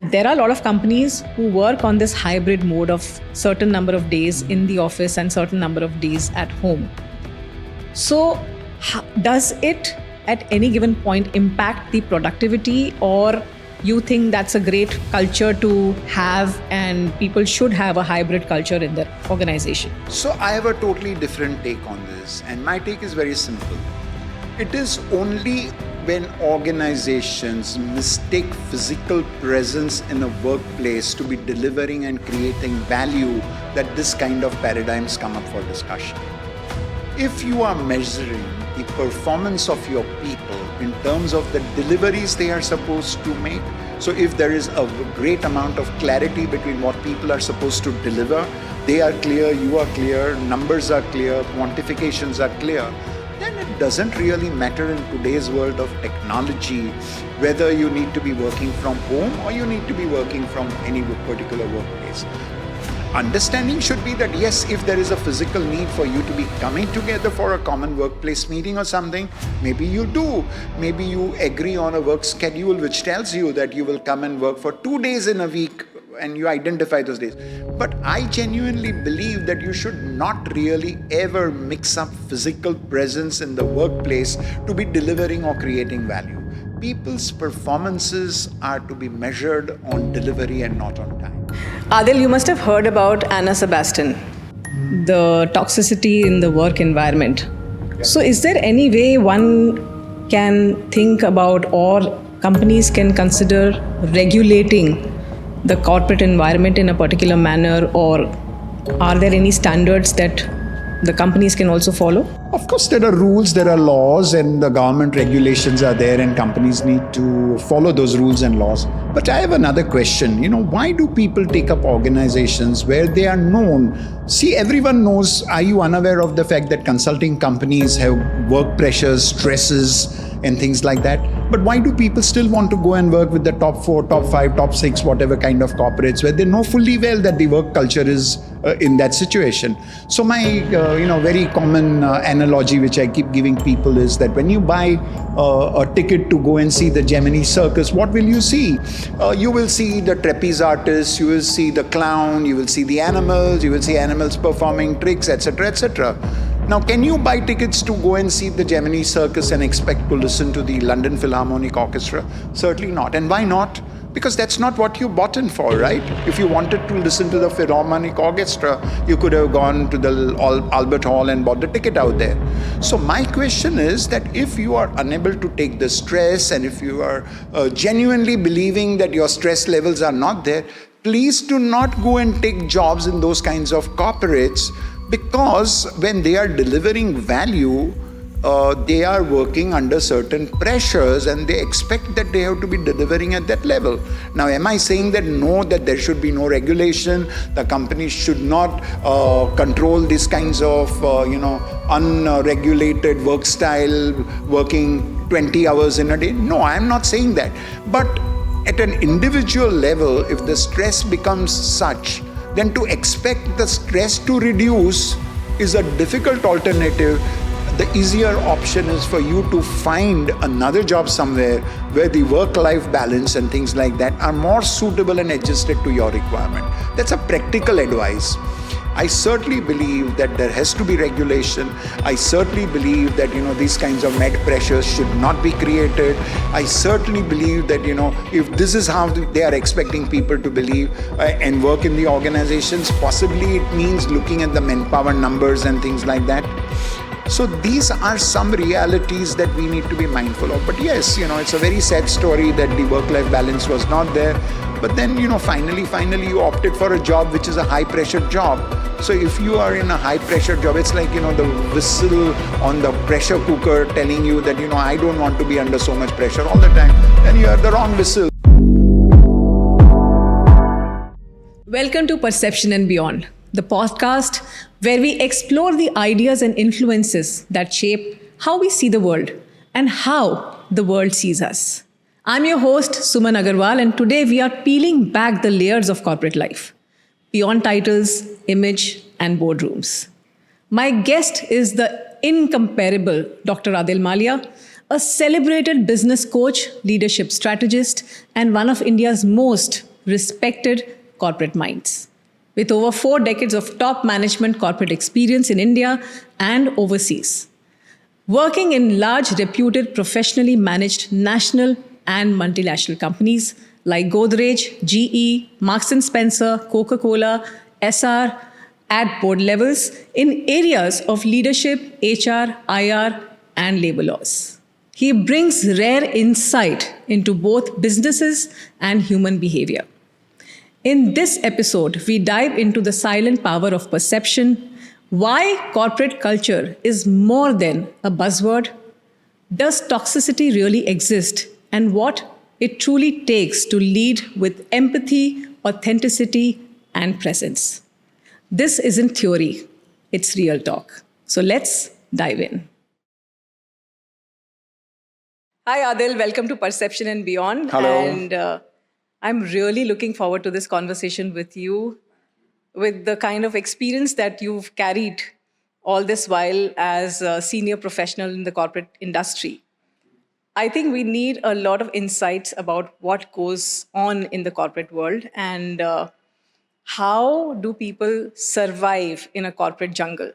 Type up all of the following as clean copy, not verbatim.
There are a lot of companies who work on this hybrid mode of certain number of days in the office and certain number of days at home. So does it at any given point impact the productivity, or you think that's a great culture to have and people should have a hybrid culture in their organization? So I have a totally different take on this, and my take is very simple. It is only when organizations mistake physical presence in a workplace to be delivering and creating value that this kind of paradigms come up for discussion. If you are measuring the performance of your people in terms of the deliveries they are supposed to make, so if there is a great amount of clarity between what people are supposed to deliver, they are clear, you are clear, numbers are clear, quantifications are clear, then it doesn't really matter in today's world of technology whether you need to be working from home or you need to be working from any particular workplace. Understanding should be that yes, if there is a physical need for you to be coming together for a common workplace meeting or something, maybe you do. Maybe you agree on a work schedule which tells you that you will come and work for 2 days in a week and you identify those days. But I genuinely believe that you should not really ever mix up physical presence in the workplace to be delivering or creating value. People's performances are to be measured on delivery and not on time. Adil, you must have heard about Anna Sebastian, the toxicity in the work environment. So is there any way one can think about, or companies can consider regulating the corporate environment in a particular manner, or are there any standards that the companies can also follow? Of course, there are rules, there are laws, and the government regulations are there, and companies need to follow those rules and laws. But I have another question. Why do people take up organizations where they are known? See, everyone knows. Are you unaware of the fact that consulting companies have work pressures, stresses, and things like that? But why do people still want to go and work with the top 4, top 5, top 6, whatever kind of corporates where they know fully well that the work culture is in that situation? So my very common analogy which I keep giving people is that when you buy a ticket to go and see the Gemini circus, what will you see? You will see the trapeze artists, you will see the clown, you will see the animals, you will see animals performing tricks, etc., etc. Now, can you buy tickets to go and see the Gemini circus and expect to listen to the London Philharmonic Orchestra? Certainly not. And why not? Because that's not what you bought in for, right? If you wanted to listen to the Philharmonic Orchestra, you could have gone to the Albert Hall and bought the ticket out there. So my question is that if you are unable to take the stress, and if you are genuinely believing that your stress levels are not there, please do not go and take jobs in those kinds of corporates, because when they are delivering value, they are working under certain pressures and they expect that they have to be delivering at that level. Now, am I saying that no, that there should be no regulation, the companies should not control these kinds of unregulated work style, working 20 hours in a day? No, I'm not saying that. But at an individual level, if the stress becomes such, then to expect the stress to reduce is a difficult alternative. The easier option is for you to find another job somewhere where the work-life balance and things like that are more suitable and adjusted to your requirement. That's a practical advice. I certainly believe that there has to be regulation. I certainly believe that, these kinds of mad pressures should not be created. I certainly believe that, if this is how they are expecting people to believe and work in the organizations, possibly it means looking at the manpower numbers and things like that. So these are some realities that we need to be mindful of. But yes, it's a very sad story that the work-life balance was not there. But then, finally you opted for a job which is a high-pressure job. So if you are in a high-pressure job, it's like, the whistle on the pressure cooker telling you that, I don't want to be under so much pressure all the time. Then you have the wrong whistle. Welcome to Perception and Beyond, the podcast where we explore the ideas and influences that shape how we see the world and how the world sees us. I'm your host, Suman Agarwal, and today we are peeling back the layers of corporate life, beyond titles, image, and boardrooms. My guest is the incomparable Dr. Adil Malia, a celebrated business coach, leadership strategist, and one of India's most respected corporate minds. With over 4 decades of top management corporate experience in India and overseas, working in large, reputed, professionally managed national and multinational companies like Godrej, GE, Marks and Spencer, Coca-Cola, Essar, at board levels in areas of leadership, HR, IR, and labor laws. He brings rare insight into both businesses and human behavior. In this episode, we dive into the silent power of perception, why corporate culture is more than a buzzword, does toxicity really exist, and what it truly takes to lead with empathy, authenticity, and presence. This isn't theory, it's real talk. So let's dive in. Hi, Adil. Welcome to Perception and Beyond. Hello. And I'm really looking forward to this conversation with you, with the kind of experience that you've carried all this while as a senior professional in the corporate industry. I think we need a lot of insights about what goes on in the corporate world and how do people survive in a corporate jungle.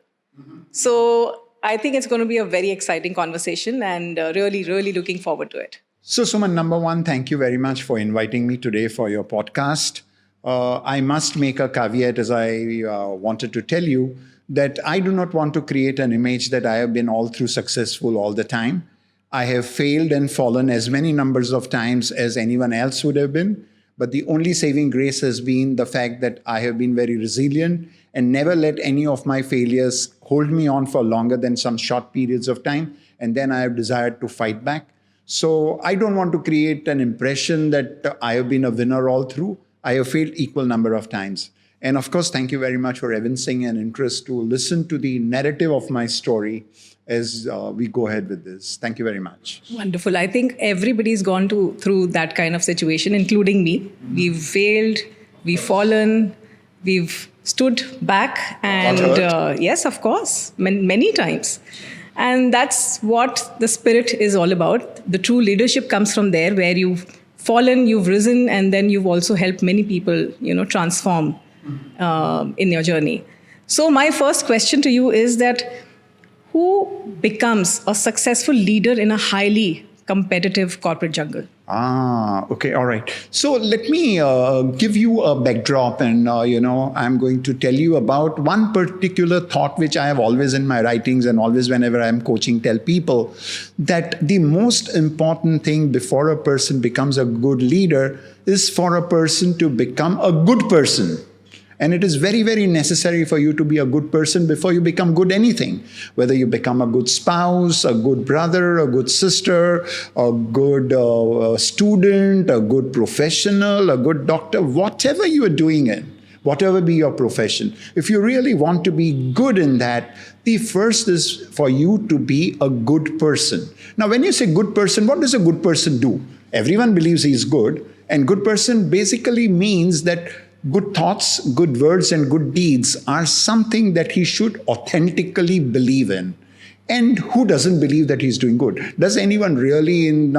So I think it's going to be a very exciting conversation and really looking forward to it. So, Suman, number one, thank you very much for inviting me today for your podcast. I must make a caveat, as I wanted to tell you, that I do not want to create an image that I have been all through successful all the time. I have failed and fallen as many numbers of times as anyone else would have been. But the only saving grace has been the fact that I have been very resilient and never let any of my failures hold me on for longer than some short periods of time. And then I have desired to fight back. So I don't want to create an impression that I have been a winner all through. I have failed equal number of times. And of course, thank you very much for evincing an interest to listen to the narrative of my story as we go ahead with this. Thank you very much. Wonderful. I think everybody's gone through that kind of situation, including me. We've failed, we've fallen, we've stood back, and yes, of course, many times. And that's what the spirit is all about. The true leadership comes from there, where you've fallen, you've risen, and then you've also helped many people, transform in your journey. So my first question to you is that who becomes a successful leader in a highly competitive corporate jungle? Okay, all right. So let me give you a backdrop and, I'm going to tell you about one particular thought which I have always in my writings and always whenever I'm coaching tell people that the most important thing before a person becomes a good leader is for a person to become a good person. And it is very necessary for you to be a good person before you become good anything. Whether you become a good spouse, a good brother, a good sister, a good student, a good professional, a good doctor, whatever you are doing it, whatever be your profession. If you really want to be good in that, the first is for you to be a good person. Now, when you say good person, what does a good person do? Everyone believes he's good. And good person basically means that good thoughts, good words, and good deeds are something that he should authentically believe in. And who doesn't believe that he's doing good? Does anyone really in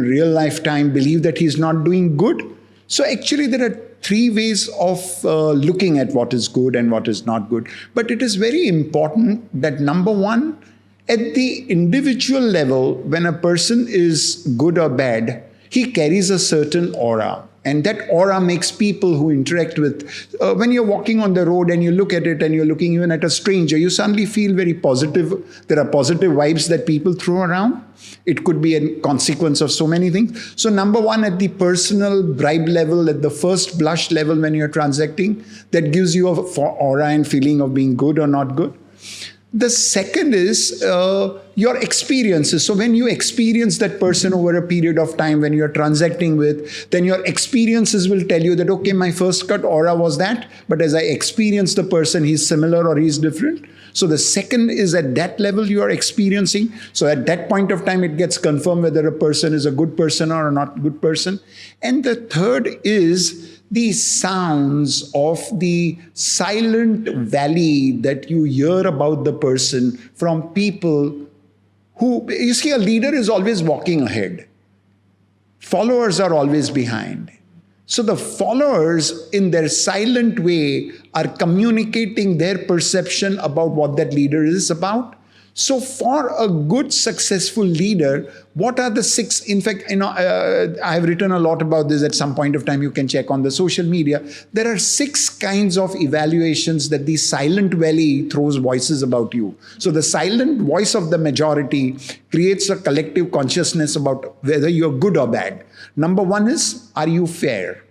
real lifetime believe that he's not doing good? So actually there are 3 ways of looking at what is good and what is not good. But it is very important that number one, at the individual level, when a person is good or bad, he carries a certain aura. And that aura makes people who interact with, when you're walking on the road and you look at it and you're looking even at a stranger, you suddenly feel very positive. There are positive vibes that people throw around. It could be a consequence of so many things. So number one, at the personal bribe level, at the first blush level when you're transacting, that gives you a aura and feeling of being good or not good. The second is your experiences. So when you experience that person over a period of time, when you're transacting with, then your experiences will tell you that, okay, my first cut aura was that, but as I experience the person, he's similar or he's different. So the second is at that level you are experiencing. So at that point of time, it gets confirmed whether a person is a good person or not a good person. And the third is the sounds of the silent valley that you hear about the person from people who, you see, a leader is always walking ahead. Followers are always behind. So the followers, in their silent way, are communicating their perception about what that leader is about. So for a good, successful leader, what are the six? In fact, I've written a lot about this. At some point of time, you can check on the social media. There are 6 kinds of evaluations that the silent valley throws voices about you. So the silent voice of the majority creates a collective consciousness about whether you're good or bad. Number 1 is, are you fair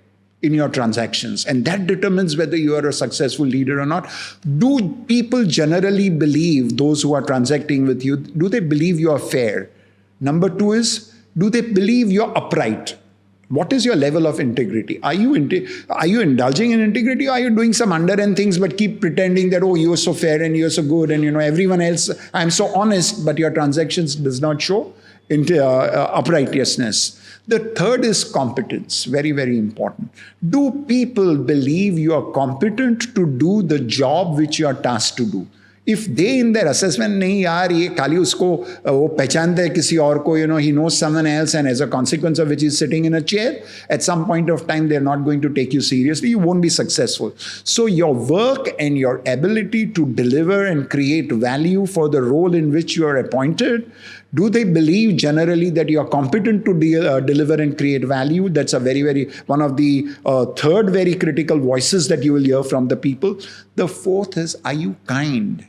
in your transactions? And that determines whether you are a successful leader or not. Do people generally believe, those who are transacting with you, do they believe you are fair? Number 2 is, do they believe you're upright? What is your level of integrity? Are you indulging in integrity, or are you doing some under-end things but keep pretending that, oh, you're so fair and you're so good and everyone else, I'm so honest, but your transactions does not show uprightness. The third is competence, very, very important. Do people believe you are competent to do the job which you are tasked to do? If they in their assessment, नहीं यार ये खाली उसको वो पहचानता है किसी और को, he knows someone else, and as a consequence of which he's sitting in a chair, at some point of time they're not going to take you seriously, you won't be successful. So your work and your ability to deliver and create value for the role in which you are appointed, do they believe generally that you are competent to deliver and create value? That's a one of the third very critical voices that you will hear from the people. The fourth is, are you kind?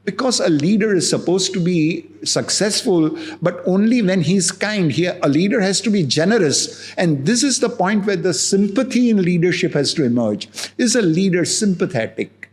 Because a leader is supposed to be successful, but only when he's kind. Here, a leader has to be generous. And this is the point where the sympathy in leadership has to emerge. Is a leader sympathetic?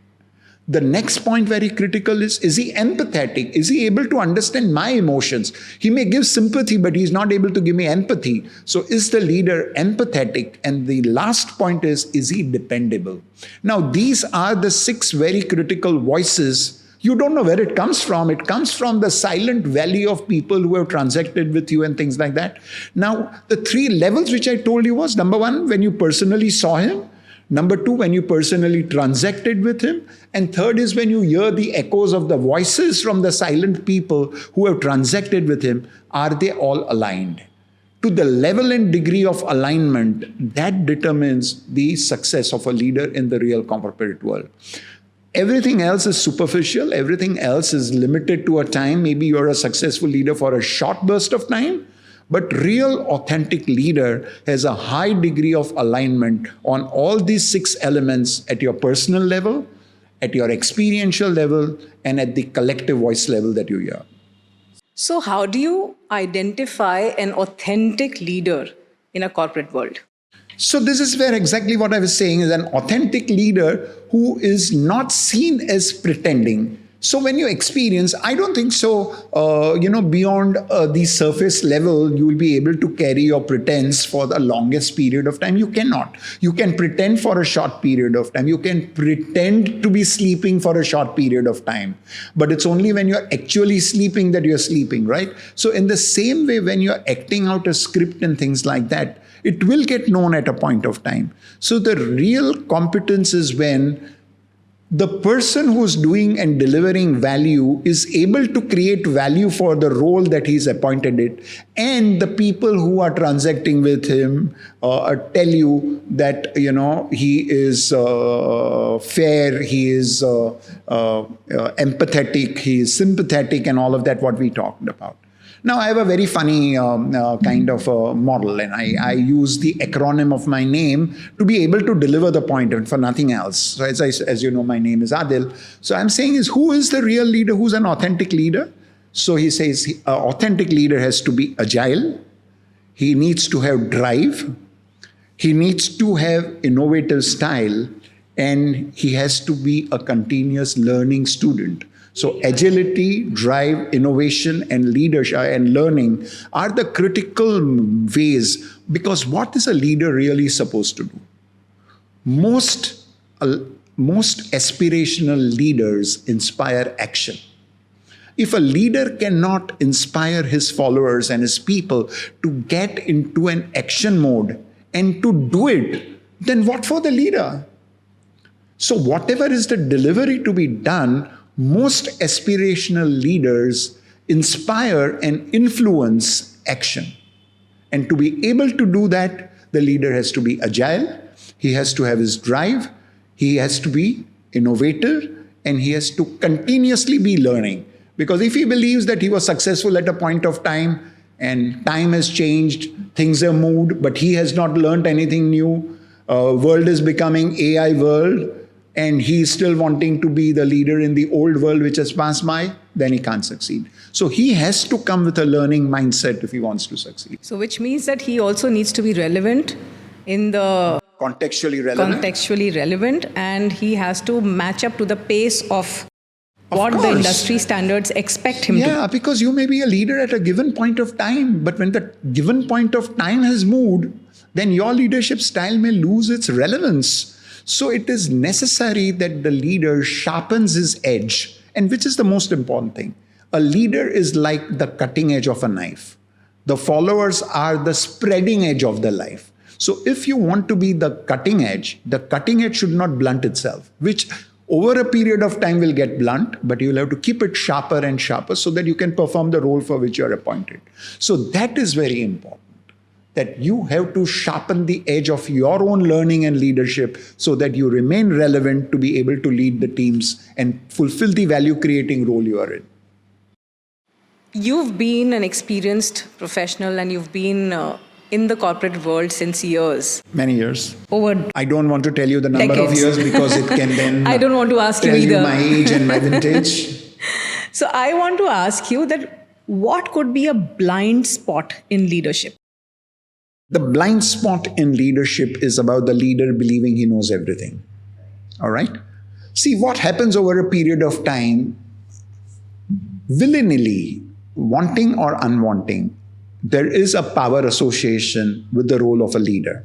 The next point, very critical, is he empathetic? Is he able to understand my emotions? He may give sympathy, but he's not able to give me empathy. So is the leader empathetic? And the last point is he dependable? Now, these are the 6 very critical voices. You don't know where it comes from. It comes from the silent valley of people who have transacted with you and things like that. Now, the 3 levels which I told you was, number 1, when you personally saw him. Number 2, when you personally transacted with him. And third is when you hear the echoes of the voices from the silent people who have transacted with him. Are they all aligned? To the level and degree of alignment, that determines the success of a leader in the real corporate world. Everything else is superficial. Everything else is limited to a time. Maybe you're a successful leader for a short burst of time. But real authentic leader has a high degree of alignment on all these 6 elements at your personal level, at your experiential level, and at the collective voice level that you hear. So how do you identify an authentic leader in a corporate world? So this is where exactly what I was saying is an authentic leader who is not seen as pretending. So when you experience, I don't think so, beyond the surface level, you will be able to carry your pretense for the longest period of time. You cannot. You can pretend for a short period of time. You can pretend to be sleeping for a short period of time. But it's only when you're actually sleeping that you're sleeping, right? So in the same way, when you're acting out a script and things like that, it will get known at a point of time. So the real competence is when the person who's doing and delivering value is able to create value for the role that he's appointed it, and the people who are transacting with him tell you that he is fair, he is empathetic, he is sympathetic, and all of that what we talked about. Now, I have a very funny kind of model, and I use the acronym of my name to be able to deliver the point and for nothing else. So as you know, my name is Adil. So I'm saying is, who is the real leader? Who's an authentic leader? So he says an authentic leader has to be agile. He needs to have drive. He needs to have innovative style. And he has to be a continuous learning student. So agility, drive, innovation, and leadership and learning are the critical ways, because what is a leader really supposed to do? Most aspirational leaders inspire action. If a leader cannot inspire his followers and his people to get into an action mode and to do it, then what for the leader? So whatever is the delivery to be done, most aspirational leaders inspire and influence action. And to be able to do that, The leader has to be agile, he has to have his drive, he has to be innovative, and he has to continuously be learning. Because if he believes that he was successful at a point of time and time has changed, things have moved, but he has not learned anything new, world is becoming AI world, and he is still wanting to be the leader in the old world which has passed by, then he can't succeed. So he has to come with a learning mindset if he wants to succeed. So which means that he also needs to be relevant in the Contextually relevant. And he has to match up to the pace of what the industry standards expect him to. Yeah, because you may be a leader at a given point of time, but when the given point of time has moved, then your leadership style may lose its relevance. So it is necessary that the leader sharpens his edge, and which is the most important thing. A leader is like the cutting edge of a knife. The followers are the spreading edge of the knife. So if you want to be the cutting edge should not blunt itself, which over a period of time will get blunt, but you will have to keep it sharper and sharper so that you can perform the role for which you are appointed. So that is very important, that you have to sharpen the edge of your own learning and leadership so that you remain relevant to be able to lead the teams and fulfill the value creating role you are in. You've been an experienced professional and you've been in the corporate world since years. Many years. Over I don't want to tell you the number decades. of years because it can then I don't want to ask you tell either. you my age and my vintage. So I want to ask you that what could be a blind spot in leadership? The blind spot in leadership is about the leader believing he knows everything. All right? See, what happens over a period of time, willy-nilly, wanting or unwanting, there is a power association with the role of a leader.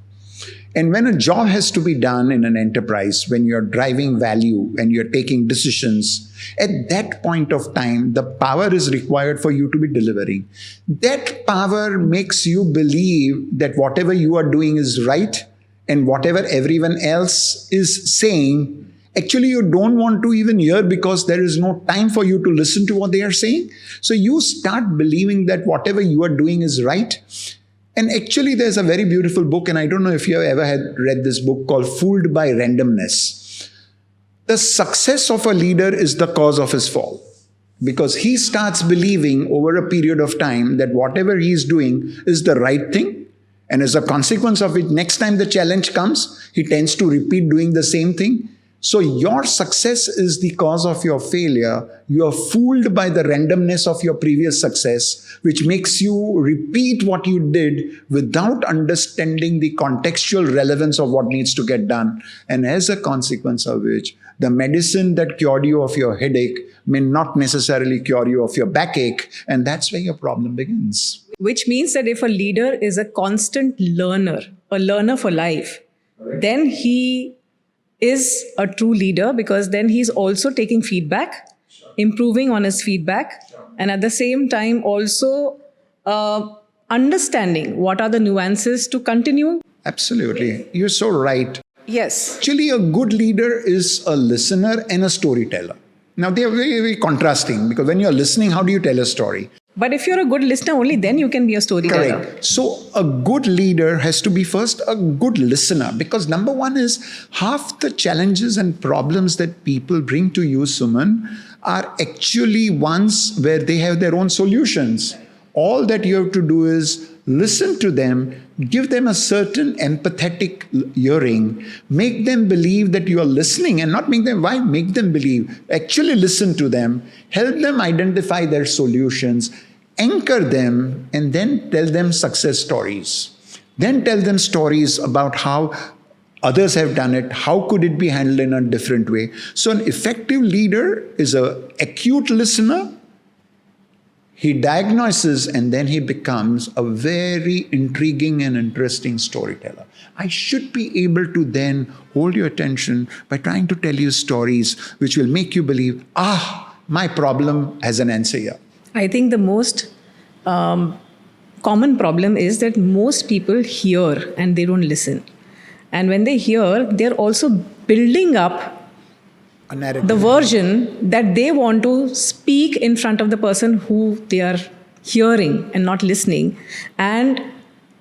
And when a job has to be done in an enterprise, when you're driving value and you're taking decisions, at that point of time, the power is required for you to be delivering. That power makes you believe that whatever you are doing is right, and whatever everyone else is saying, actually you don't want to even hear because there is no time for you to listen to what they are saying. So you start believing that whatever you are doing is right. And actually, there's a very beautiful book, and I don't know if you have ever read this book called Fooled by Randomness. The success of a leader is the cause of his fall, because he starts believing over a period of time that whatever he is doing is the right thing. And as a consequence of it, next time the challenge comes, he tends to repeat doing the same thing. So your success is the cause of your failure. You are fooled by the randomness of your previous success, which makes you repeat what you did without understanding the contextual relevance of what needs to get done. And as a consequence of which, the medicine that cured you of your headache may not necessarily cure you of your backache. And that's where your problem begins. Which means that if a leader is a constant learner, a learner for life, then he is a true leader, because then he's also taking feedback, improving on his feedback, and at the same time also understanding what are the nuances to continue. Absolutely. You're so right. Yes. Actually, a good leader is a listener and a storyteller. Now, they are very, very contrasting, because when you're listening, how do you tell a story? But if you're a good listener, only then you can be a storyteller. Correct. So a good leader has to be first a good listener, because number one is half the challenges and problems that people bring to you, Suman, are actually ones where they have their own solutions. All that you have to do is listen to them, give them a certain empathetic hearing, make them believe that you are listening, and not make them, why? Make them believe. Actually listen to them, help them identify their solutions, anchor them, and then tell them success stories. Then tell them stories about how others have done it, how could it be handled in a different way. So an effective leader is an acute listener. He diagnoses, and then he becomes a very intriguing and interesting storyteller. I should be able to then hold your attention by trying to tell you stories which will make you believe, my problem has an answer here. I think the most common problem is that most people hear and they don't listen. And when they hear, they're also building up A narrative. the version that they want to speak in front of the person who they are hearing and not listening. And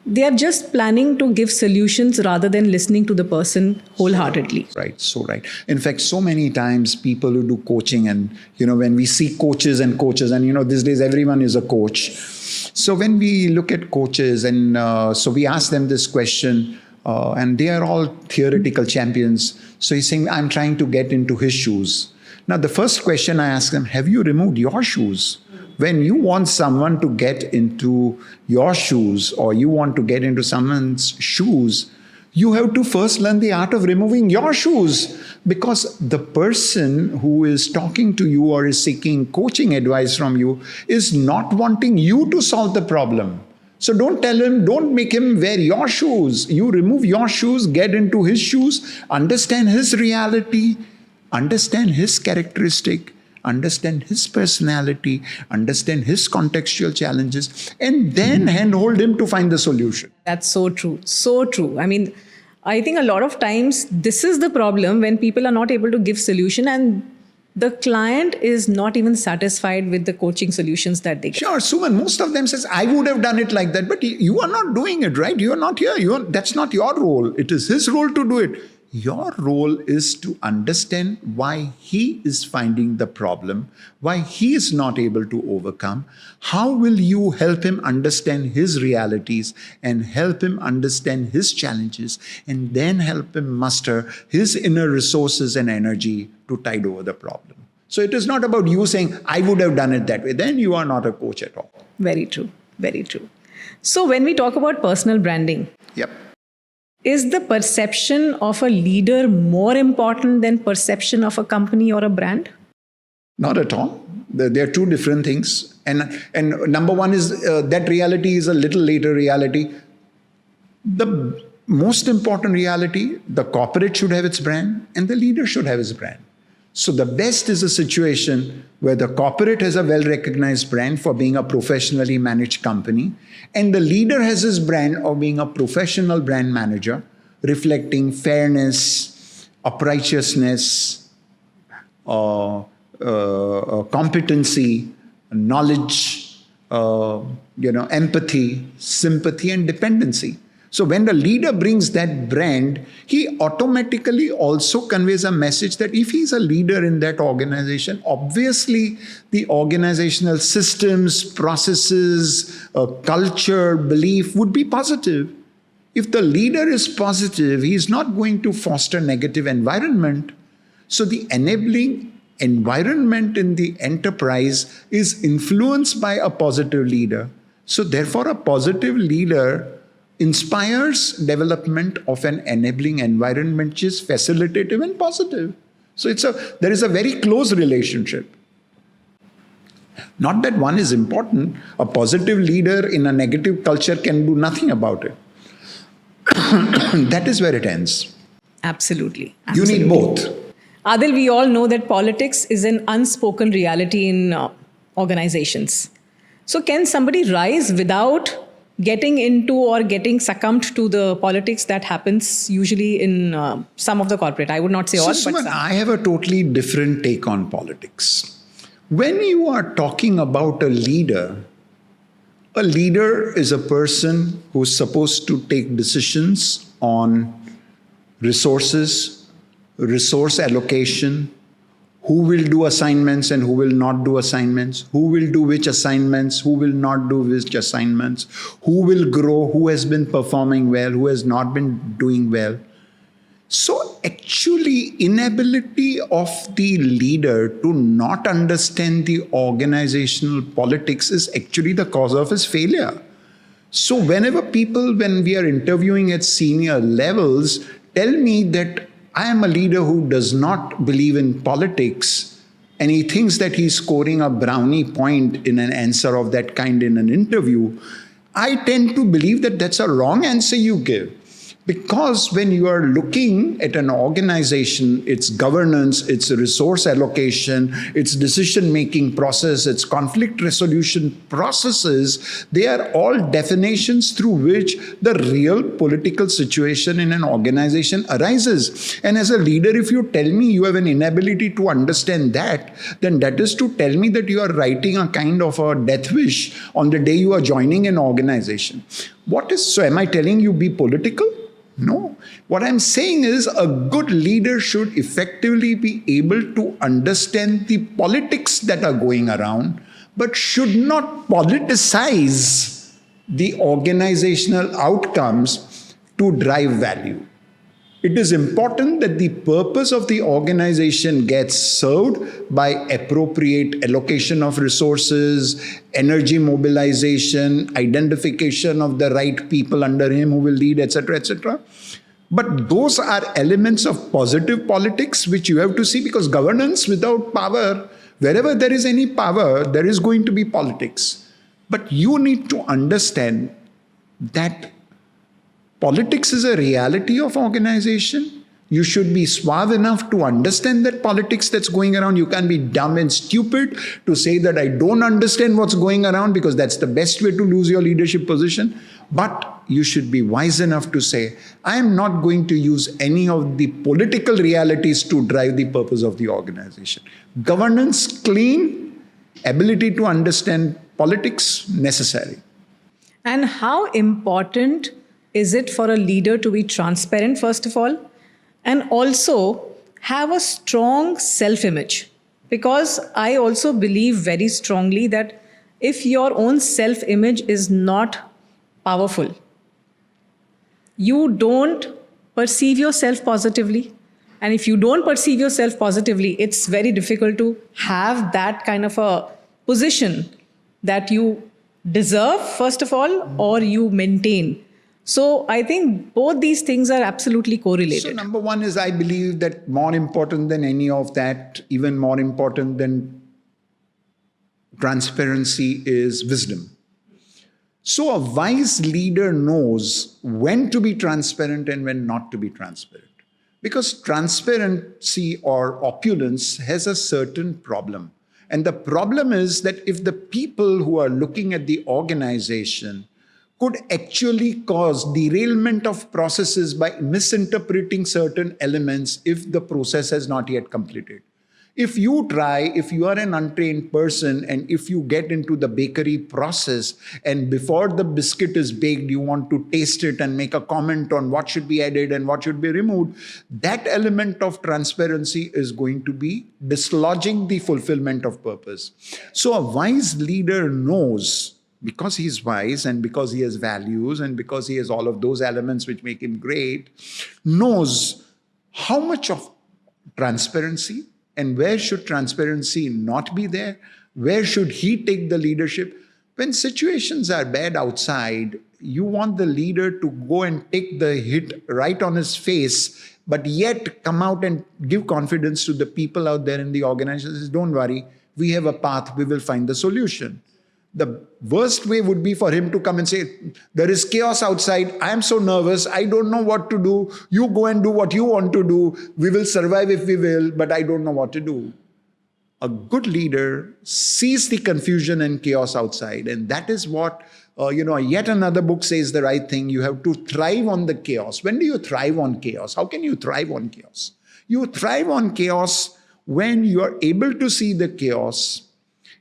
They are just planning to give solutions rather than listening to the person wholeheartedly. Right, so right. In fact, so many times people who do coaching, and when we see coaches, and these days everyone is a coach. So when we look at coaches, and so we ask them this question, and they are all theoretical champions. So he's saying, I'm trying to get into his shoes. Now, the first question I ask them, have you removed your shoes? When you want someone to get into your shoes, or you want to get into someone's shoes, you have to first learn the art of removing your shoes, because the person who is talking to you or is seeking coaching advice from you is not wanting you to solve the problem. So don't make him wear your shoes. You remove your shoes, get into his shoes, understand his reality, understand his characteristic, understand his personality, understand his contextual challenges, and then handhold him to find the solution. That's so true. So true. I mean, I think a lot of times this is the problem when people are not able to give solution, and the client is not even satisfied with the coaching solutions that they get. Sure, Suman, most of them says, I would have done it like that, but you are not doing it, right? You are not here. That's not your role. It is his role to do it. Your role is to understand why he is finding the problem, why he is not able to overcome. How will you help him understand his realities and help him understand his challenges, and then help him muster his inner resources and energy to tide over the problem? So it is not about you saying, I would have done it that way. Then you are not a coach at all. Very true. Very true. So when we talk about personal branding, Yep. is the perception of a leader more important than perception of a company or a brand? Not at all. They are two different things. And number one is that reality is a little later reality. The most important reality, the corporate should have its brand and the leader should have his brand. So the best is a situation where the corporate has a well-recognized brand for being a professionally managed company, and the leader has his brand of being a professional brand manager, reflecting fairness, uprightness, competency, knowledge, empathy, sympathy, and dependency. So when the leader brings that brand, he automatically also conveys a message that if he's a leader in that organization, obviously the organizational systems, processes, culture, belief would be positive. If the leader is positive, he is not going to foster negative environment. So the enabling environment in the enterprise is influenced by a positive leader. So therefore, a positive leader inspires development of an enabling environment which is facilitative and positive. So there is a very close relationship. Not that one is important. A positive leader in a negative culture can do nothing about it. That is where it ends. Absolutely. You need both. Adil, we all know that politics is an unspoken reality in organizations. So can somebody rise without getting into or getting succumbed to the politics that happens usually in some of the corporate? I would not say all, but Suman, some. I have a totally different take on politics. When you are talking about a leader is a person who's supposed to take decisions on resources, resource allocation, who will do assignments and who will not do assignments, who will do which assignments, who will not do which assignments, who will grow, who has been performing well, who has not been doing well. So actually, inability of the leader to not understand the organizational politics is actually the cause of his failure. So when we are interviewing at senior levels, tell me that I am a leader who does not believe in politics, and he thinks that he's scoring a brownie point in an answer of that kind in an interview, I tend to believe that that's a wrong answer you give. Because when you are looking at an organization, its governance, its resource allocation, its decision-making process, its conflict resolution processes, they are all definitions through which the real political situation in an organization arises. And as a leader, if you tell me you have an inability to understand that, then that is to tell me that you are writing a kind of a death wish on the day you are joining an organization. So am I telling you be political? No. What I'm saying is a good leader should effectively be able to understand the politics that are going around, but should not politicize the organizational outcomes to drive value. It is important that the purpose of the organization gets served by appropriate allocation of resources, energy mobilization, identification of the right people under him who will lead, etc., etc. But those are elements of positive politics which you have to see, because governance without power, wherever there is any power, there is going to be politics. But you need to understand that politics is a reality of organization. You should be suave enough to understand that politics that's going around. You can't be dumb and stupid to say that I don't understand what's going around, because that's the best way to lose your leadership position. But you should be wise enough to say, I am not going to use any of the political realities to drive the purpose of the organization. Governance, clean, ability to understand politics, necessary. And how important is it for a leader to be transparent, first of all, and also have a strong self-image? Because I also believe very strongly that if your own self-image is not powerful, you don't perceive yourself positively. And if you don't perceive yourself positively, it's very difficult to have that kind of a position that you deserve, first of all, or you maintain. So I think both these things are absolutely correlated. So number one is, I believe that more important than any of that, even more important than transparency, is wisdom. So a wise leader knows when to be transparent and when not to be transparent. Because transparency or opulence has a certain problem. And the problem is that if the people who are looking at the organization could actually cause derailment of processes by misinterpreting certain elements if the process has not yet completed. If you are an untrained person, and if you get into the bakery process and before the biscuit is baked, you want to taste it and make a comment on what should be added and what should be removed, that element of transparency is going to be dislodging the fulfillment of purpose. So a wise leader knows, because he's wise and because he has values and because he has all of those elements which make him great, knows how much of transparency and where should transparency not be there, where should he take the leadership. When situations are bad outside, you want the leader to go and take the hit right on his face, but yet come out and give confidence to the people out there in the organization. Don't worry, we have a path, we will find the solution. The worst way would be for him to come and say, there is chaos outside, I am so nervous, I don't know what to do, you go and do what you want to do, we will survive if we will, but I don't know what to do. A good leader sees the confusion and chaos outside, and that is what, yet another book says the right thing. You have to thrive on the chaos. When do you thrive on chaos? How can you thrive on chaos? You thrive on chaos when you are able to see the chaos.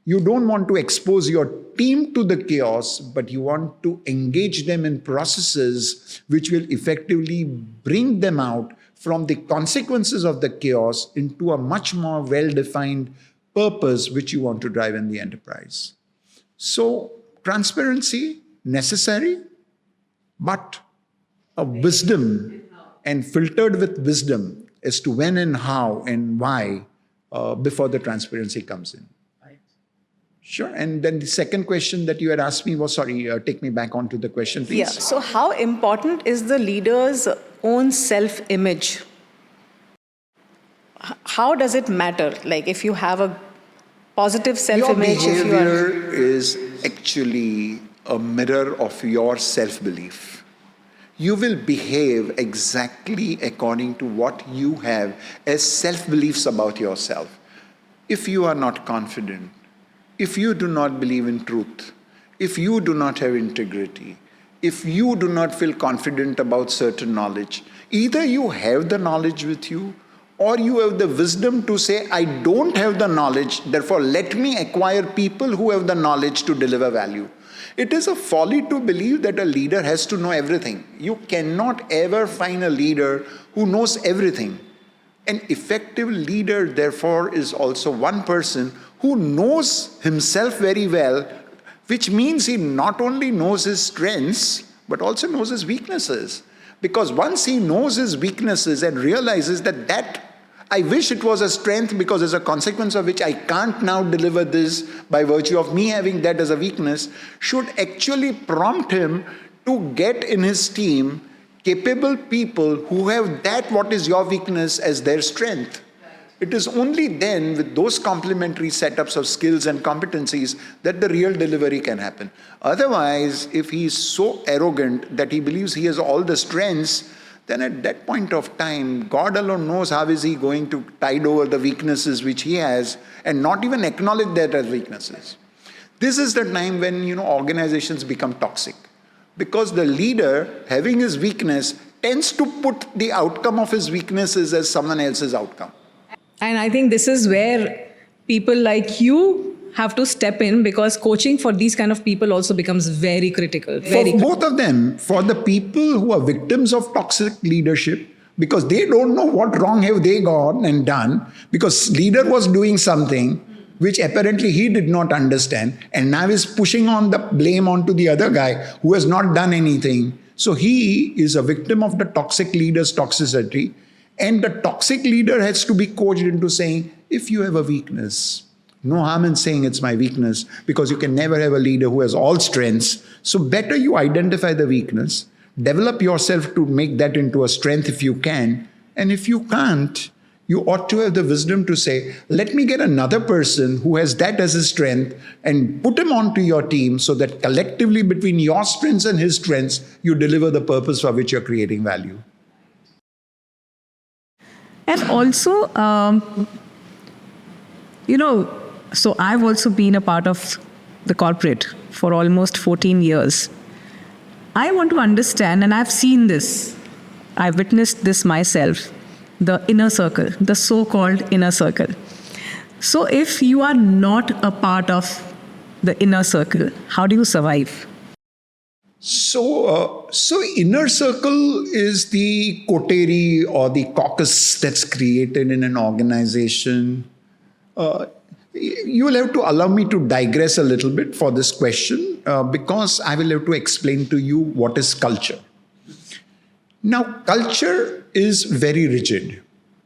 You don't want to expose your team to the chaos, but you want to engage them in processes which will effectively bring them out from the consequences of the chaos into a much more well-defined purpose which you want to drive in the enterprise. So transparency, necessary, but a wisdom, and filtered with wisdom as to when and how and why before the transparency comes in. Sure. And then the second question that you had asked me was, take me back onto the question, please. Yeah. So how important is the leader's own self-image? How does it matter? Like if you have a positive self-image, your behavior is actually a mirror of your self-belief. You will behave exactly according to what you have as self-beliefs about yourself. If you are not confident, if you do not believe in truth, if you do not have integrity, if you do not feel confident about certain knowledge, either you have the knowledge with you, or you have the wisdom to say, I don't have the knowledge, therefore let me acquire people who have the knowledge to deliver value. It is a folly to believe that a leader has to know everything. You cannot ever find a leader who knows everything. An effective leader, therefore, is also one person who knows himself very well, which means he not only knows his strengths, but also knows his weaknesses. Because once he knows his weaknesses and realizes that I wish it was a strength, because as a consequence of which I can't now deliver this by virtue of me having that as a weakness, should actually prompt him to get in his team capable people who have that what is your weakness as their strength. It is only then with those complementary setups of skills and competencies that the real delivery can happen. Otherwise, if he is so arrogant that he believes he has all the strengths, then at that point of time, God alone knows how is he going to tide over the weaknesses which he has and not even acknowledge that as weaknesses. This is the time when, organizations become toxic. Because the leader, having his weakness, tends to put the outcome of his weaknesses as someone else's outcome. And I think this is where people like you have to step in, because coaching for these kind of people also becomes very critical. For both of them, for the people who are victims of toxic leadership, because they don't know what wrong have they gone and done, because leader was doing something which apparently he did not understand, and now is pushing on the blame onto the other guy who has not done anything. So he is a victim of the toxic leader's toxicity. And the toxic leader has to be coached into saying, if you have a weakness, no harm in saying it's my weakness, because you can never have a leader who has all strengths. So better you identify the weakness, develop yourself to make that into a strength if you can. And if you can't, you ought to have the wisdom to say, let me get another person who has that as his strength and put him onto your team so that collectively between your strengths and his strengths, you deliver the purpose for which you're creating value. And also, so I've also been a part of the corporate for almost 14 years. I want to understand, and I've seen this, I've witnessed this myself, the inner circle, the so-called inner circle. So if you are not a part of the inner circle, how do you survive? So inner circle is the coterie or the caucus that's created in an organization. You will have to allow me to digress a little bit for this question, because I will have to explain to you what is culture. Now, culture is very rigid,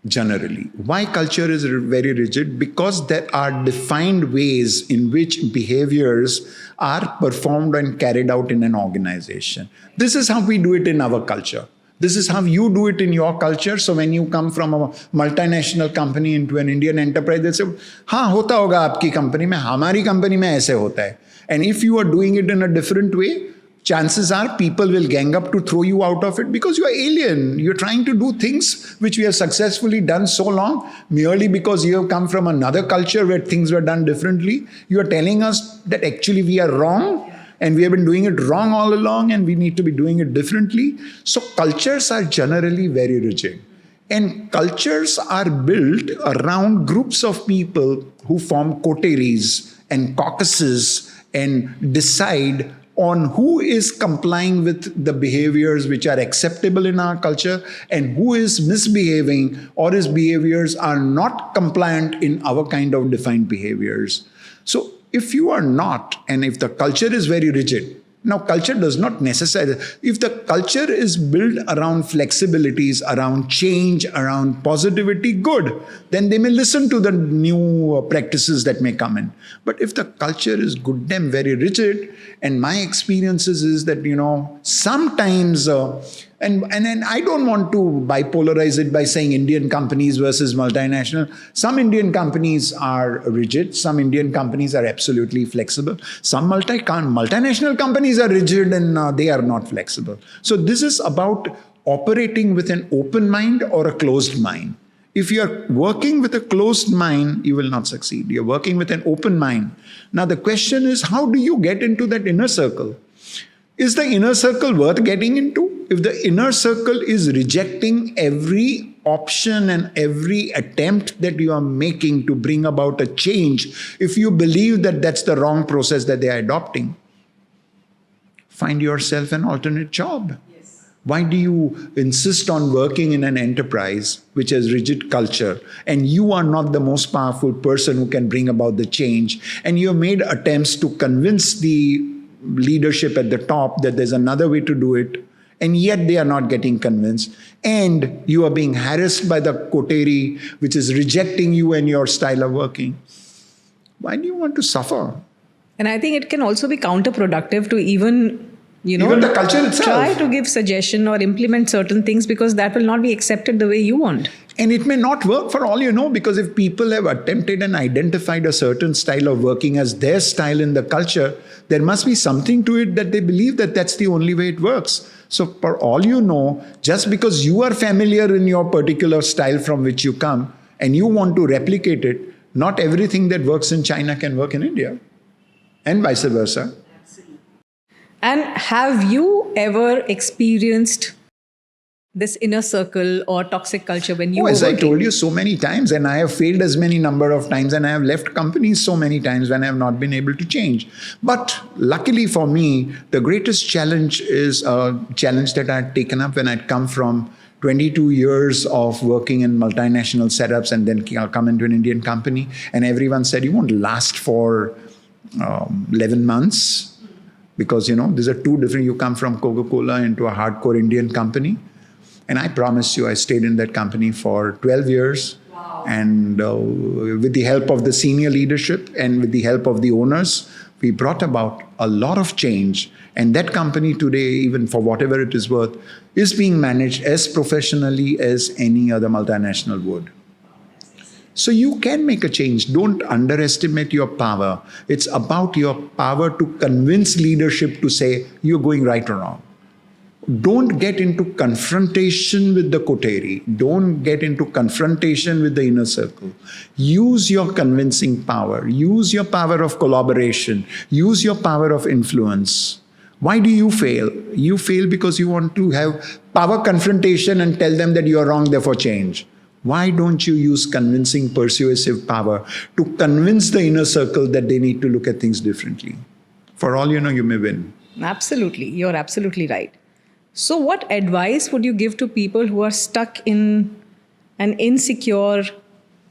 generally. Why culture is very rigid? Because there are defined ways in which behaviors are performed and carried out in an organization. This is how we do it in our culture. This is how you do it in your culture. So when you come from a multinational company into an Indian enterprise, they say, हाँ होता होगा आपकी company में, हमारी company में ऐसे होता है. And if you are doing it in a different way, chances are people will gang up to throw you out of it because you are alien. You're trying to do things which we have successfully done so long merely because you have come from another culture where things were done differently. You are telling us that actually we are wrong and we have been doing it wrong all along and we need to be doing it differently. So cultures are generally very rigid. And cultures are built around groups of people who form coteries and caucuses and decide on who is complying with the behaviors which are acceptable in our culture and who is misbehaving or his behaviors are not compliant in our kind of defined behaviors. So if you are not, and if the culture is very rigid, now culture does not necessarily, if the culture is built around flexibilities, around change, around positivity, good, then they may listen to the new practices that may come in. But if the culture is goddamn very rigid, and my experiences is that, sometimes, and I don't want to bipolarize it by saying Indian companies versus multinational. Some Indian companies are rigid. Some Indian companies are absolutely flexible. Some multinational companies are rigid and they are not flexible. So this is about operating with an open mind or a closed mind. If you're working with a closed mind, you will not succeed. You're working with an open mind. Now the question is, how do you get into that inner circle? Is the inner circle worth getting into? If the inner circle is rejecting every option and every attempt that you are making to bring about a change, if you believe that that's the wrong process that they are adopting, Find yourself an alternate job. Why do you insist on working in an enterprise which has rigid culture and you are not the most powerful person who can bring about the change? And you have made attempts to convince the leadership at the top that there's another way to do it, and yet they are not getting convinced. And you are being harassed by the coterie which is rejecting you and your style of working. Why do you want to suffer? And I think it can also be counterproductive to even Even the culture itself. try to give suggestion or implement certain things, because that will not be accepted the way you want. And it may not work for all you know, because if people have attempted and identified a certain style of working as their style in the culture, there must be something to it that they believe that that's the only way it works. So for all you know, just because you are familiar in your particular style from which you come and you want to replicate it, not everything that works in China can work in India, and vice versa. And have you ever experienced this inner circle or toxic culture when you were As I working? told you so many times, and I have failed as many number of times, and I have left companies so many times when I have not been able to change. But luckily for me, the greatest challenge is a challenge that I had taken up when I'd come from 22 years of working in multinational setups and then come into an Indian company. And everyone said, you won't last for 11 months. Because, these are two different, you come from Coca-Cola into a hardcore Indian company. And I promise you, I stayed in that company for 12 years. Wow. And with the help of the senior leadership and with the help of the owners, we brought about a lot of change. And that company today, even for whatever it is worth, is being managed as professionally as any other multinational would. So you can make a change. Don't underestimate your power. It's about your power to convince leadership to say, you're going right or wrong. Don't get into confrontation with the coterie. Don't get into confrontation with the inner circle. Use your convincing power. Use your power of collaboration. Use your power of influence. Why do you fail? You fail because you want to have power confrontation and tell them that you are wrong, therefore change. Why don't you use convincing, persuasive power to convince the inner circle that they need to look at things differently? For all you know, you may win. Absolutely. You're absolutely right. So what advice would you give to people who are stuck in an insecure,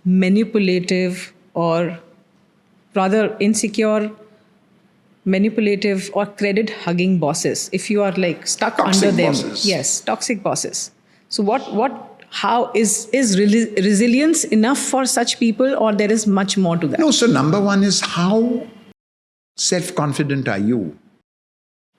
manipulative, or rather insecure, manipulative or credit-hugging bosses? If you are like stuck Toxic under them. bosses. Yes, toxic bosses. So how is resilience enough for such people, or there is much more to that? No, so number one is, how self-confident are you?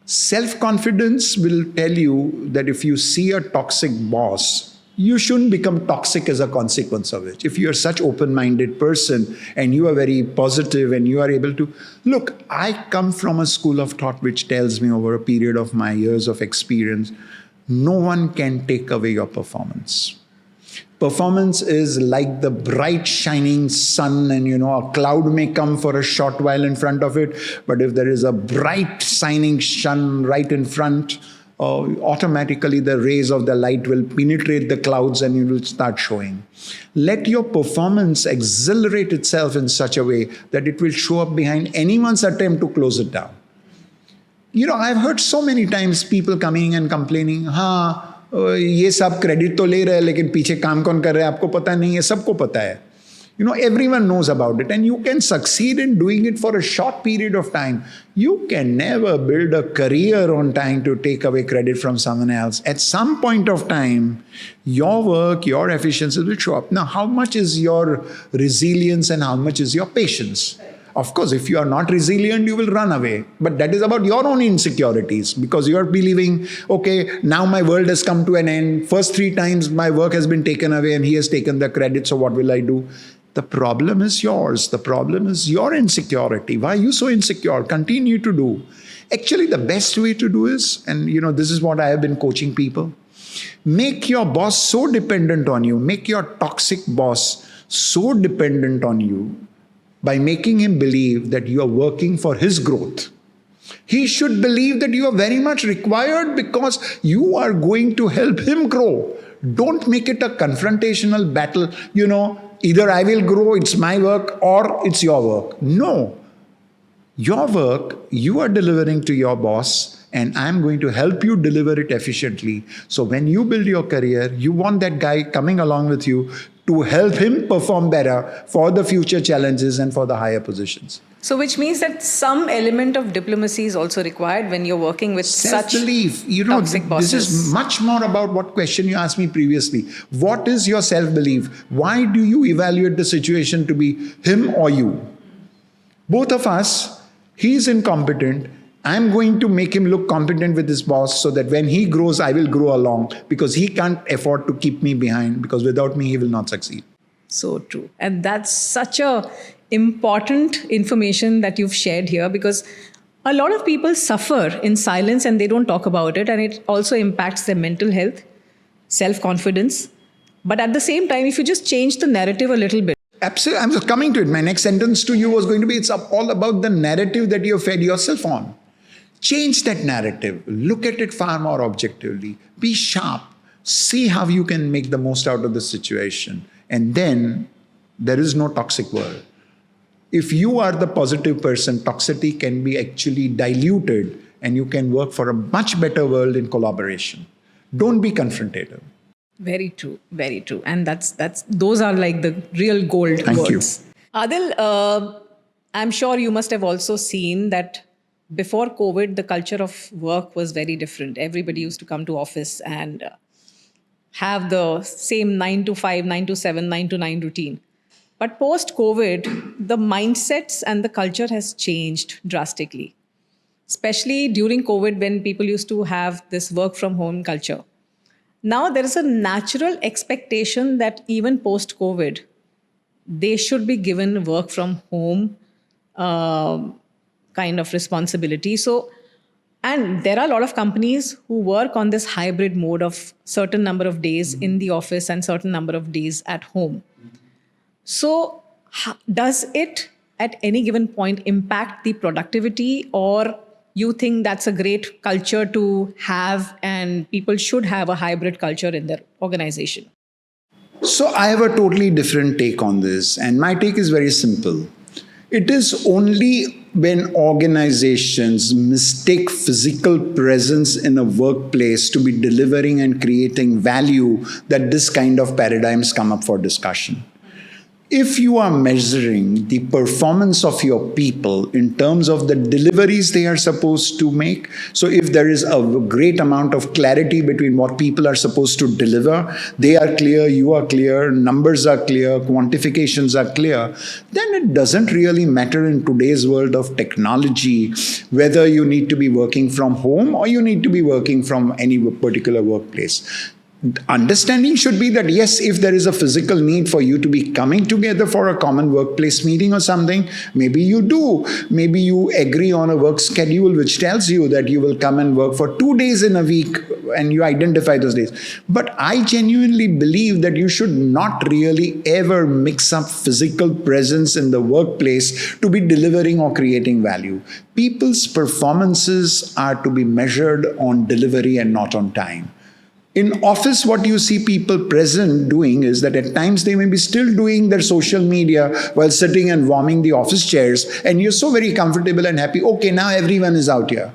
Self-confidence will tell you that if you see a toxic boss, you shouldn't become toxic as a consequence of it. If you're such open-minded person and you are very positive and you are able to... Look, I come from a school of thought which tells me over a period of my years of experience, no one can take away your performance. Performance is like the bright shining sun, and a cloud may come for a short while in front of it, but if there is a bright shining sun right in front, automatically the rays of the light will penetrate the clouds and you will start showing. Let your performance accelerate itself in such a way that it will show up behind anyone's attempt to close it down. I've heard so many times people coming and complaining, ये सब credit तो ले रहे हैं लेकिन पीछे काम कौन कर रहा है आपको पता नहीं है, सबको पता है. Everyone knows about it, and you can succeed in doing it for a short period of time. You can never build a career on trying to take away credit from someone else. At some point of time, your work, your efficiency will show up. Now, how much is your resilience and how much is your patience? Of course, if you are not resilient, you will run away. But that is about your own insecurities, because you are believing, okay, now my world has come to an end. First 3 times my work has been taken away and he has taken the credit, so what will I do? The problem is yours. The problem is your insecurity. Why are you so insecure? Continue to do. Actually, the best way to do is, and this is what I have been coaching people, make your boss so dependent on you, make your toxic boss so dependent on you, by making him believe that you are working for his growth. He should believe that you are very much required because you are going to help him grow. Don't make it a confrontational battle. Either I will grow, it's my work, or it's your work. No. Your work, you are delivering to your boss, and I'm going to help you deliver it efficiently. So when you build your career, you want that guy coming along with you to help him perform better for the future challenges and for the higher positions. So, which means that some element of diplomacy is also required when you're working with such self-belief. toxic bosses. This is much more about what question you asked me previously. What is your self-belief? Why do you evaluate the situation to be him or you? Both of us, he's incompetent. I'm going to make him look competent with his boss so that when he grows, I will grow along, because he can't afford to keep me behind, because without me, he will not succeed. So true. And that's such a important information that you've shared here, because a lot of people suffer in silence and they don't talk about it, and it also impacts their mental health, self-confidence. But at the same time, if you just change the narrative a little bit. Absolutely. I'm just coming to it. My next sentence to you was going to be, it's all about the narrative that you've fed yourself on. Change that narrative. Look at it far more objectively. Be sharp. See how you can make the most out of the situation. And then there is no toxic world. If you are the positive person, toxicity can be actually diluted and you can work for a much better world in collaboration. Don't be confrontative. Very true, very true. And those are like the real gold Thank words. you. Adil, I'm sure you must have also seen that before COVID, the culture of work was very different. Everybody used to come to office and have the same 9 to 5, 9 to 7, 9 to 9 routine. But post-COVID, the mindsets and the culture has changed drastically, especially during COVID when people used to have this work from home culture. Now there is a natural expectation that even post-COVID, they should be given work from home kind of responsibility. So, and there are a lot of companies who work on this hybrid mode of certain number of days in the office and certain number of days at home. So does it at any given point impact the productivity, or you think that's a great culture to have and people should have a hybrid culture in their organization? So I have a totally different take on this, and my take is very simple. It is only when organizations mistake physical presence in a workplace to be delivering and creating value that this kind of paradigms come up for discussion. If you are measuring the performance of your people in terms of the deliveries they are supposed to make, so if there is a great amount of clarity between what people are supposed to deliver, they are clear, you are clear, numbers are clear, quantifications are clear, then it doesn't really matter in today's world of technology whether you need to be working from home or you need to be working from any particular workplace. Understanding should be that yes, if there is a physical need for you to be coming together for a common workplace meeting or something, maybe you do. Maybe you agree on a work schedule which tells you that you will come and work for 2 days in a week and you identify those days. But I genuinely believe that you should not really ever mix up physical presence in the workplace to be delivering or creating value. People's performances are to be measured on delivery and not on time. In office, what you see people present doing is that at times they may be still doing their social media while sitting and warming the office chairs, and you're so very comfortable and happy. Okay, now everyone is out here.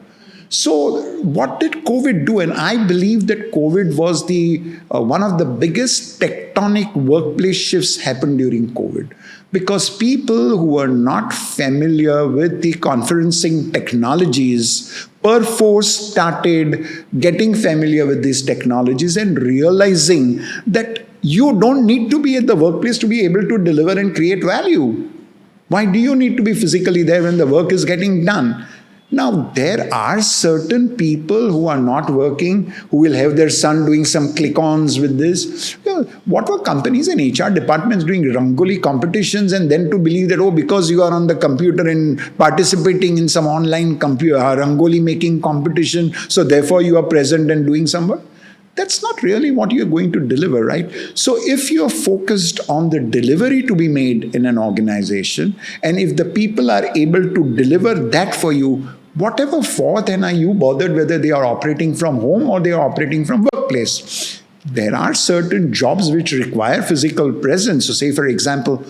So what did COVID do? And I believe that COVID was the one of the biggest tectonic workplace shifts happened during COVID. Because people who are not familiar with the conferencing technologies perforce started getting familiar with these technologies and realizing that you don't need to be at the workplace to be able to deliver and create value. Why do you need to be physically there when the work is getting done? Now, there are certain people who are not working, who will have their son doing some click-ons with this. Well, what were companies and HR departments doing Rangoli competitions, and then to believe that, oh, because you are on the computer and participating in some online Rangoli making competition, so therefore you are present and doing some work? That's not really what you're going to deliver, right? So if you're focused on the delivery to be made in an organization, and if the people are able to deliver that for you, whatever for then are you bothered whether they are operating from home or they are operating from workplace? There are certain jobs which require physical presence. So say, for example,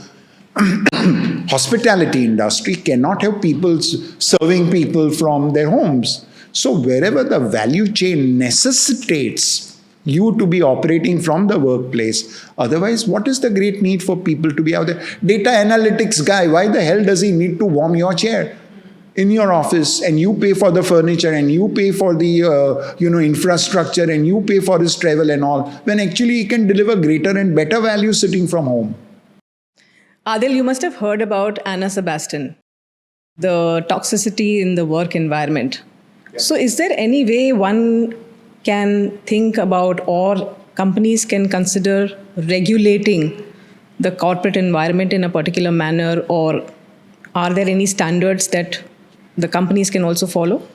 hospitality industry cannot have people serving people from their homes. So wherever the value chain necessitates you to be operating from the workplace. Otherwise, what is the great need for people to be out there? Data analytics guy, why the hell does he need to warm your chair in your office, and you pay for the furniture and you pay for the infrastructure and you pay for his travel and all, when actually he can deliver greater and better value sitting from home? Adil, you must have heard about Anna Sebastian, the toxicity in the work environment. Yeah. So is there any way one can think about, or companies can consider regulating the corporate environment in a particular manner, or are there any standards that the companies can also follow?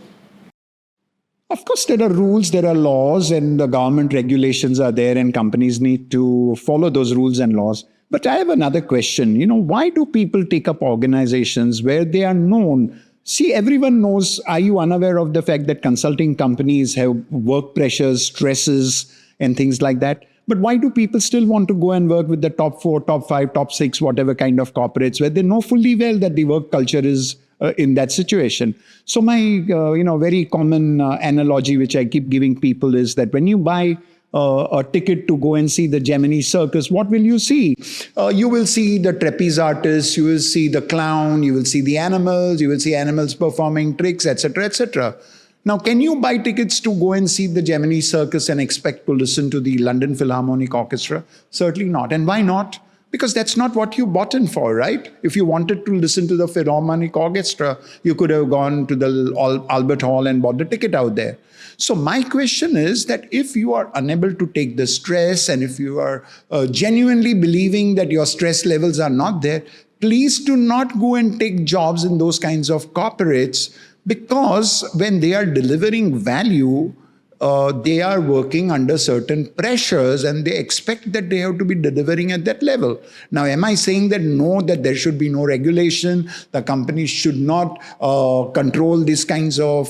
Of course, there are rules, there are laws, and the government regulations are there, and companies need to follow those rules and laws. But I have another question. Why do people take up organizations where they are known? See, everyone knows. Are you unaware of the fact that consulting companies have work pressures, stresses, and things like that? But why do people still want to go and work with the top 4, top 5, top 6, whatever kind of corporates, where they know fully well that the work culture is in that situation? So my very common analogy, which I keep giving people, is that when you buy a ticket to go and see the Gemini circus, what will you see? You will see the trapeze artists, you will see the clown, you will see the animals, you will see animals performing tricks, etc., etc. Now, can you buy tickets to go and see the Gemini circus and expect to listen to the London Philharmonic Orchestra? Certainly not. And why not? Because that's not what you bought in for, right? If you wanted to listen to the Philharmonic Orchestra, you could have gone to the Albert Hall and bought the ticket out there. So my question is that if you are unable to take the stress, and if you are genuinely believing that your stress levels are not there, please do not go and take jobs in those kinds of corporates, because when they are delivering value, they are working under certain pressures and they expect that they have to be delivering at that level. Now, am I saying that no, that there should be no regulation, the companies should not control these kinds of,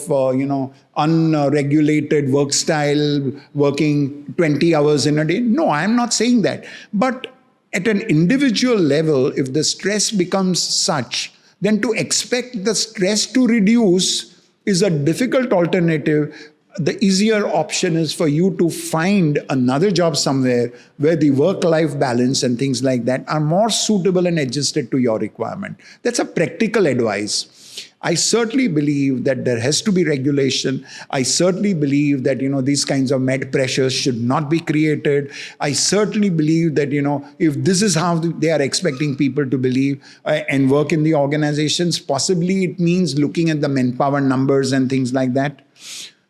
unregulated work style, working 20 hours in a day? No, I'm not saying that. But at an individual level, if the stress becomes such, then to expect the stress to reduce is a difficult alternative. The easier option is for you to find another job somewhere where the work-life balance and things like that are more suitable and adjusted to your requirement. That's a practical advice. I certainly believe that there has to be regulation. I certainly believe that, these kinds of med pressures should not be created. I certainly believe that, if this is how they are expecting people to believe and work in the organizations, possibly it means looking at the manpower numbers and things like that.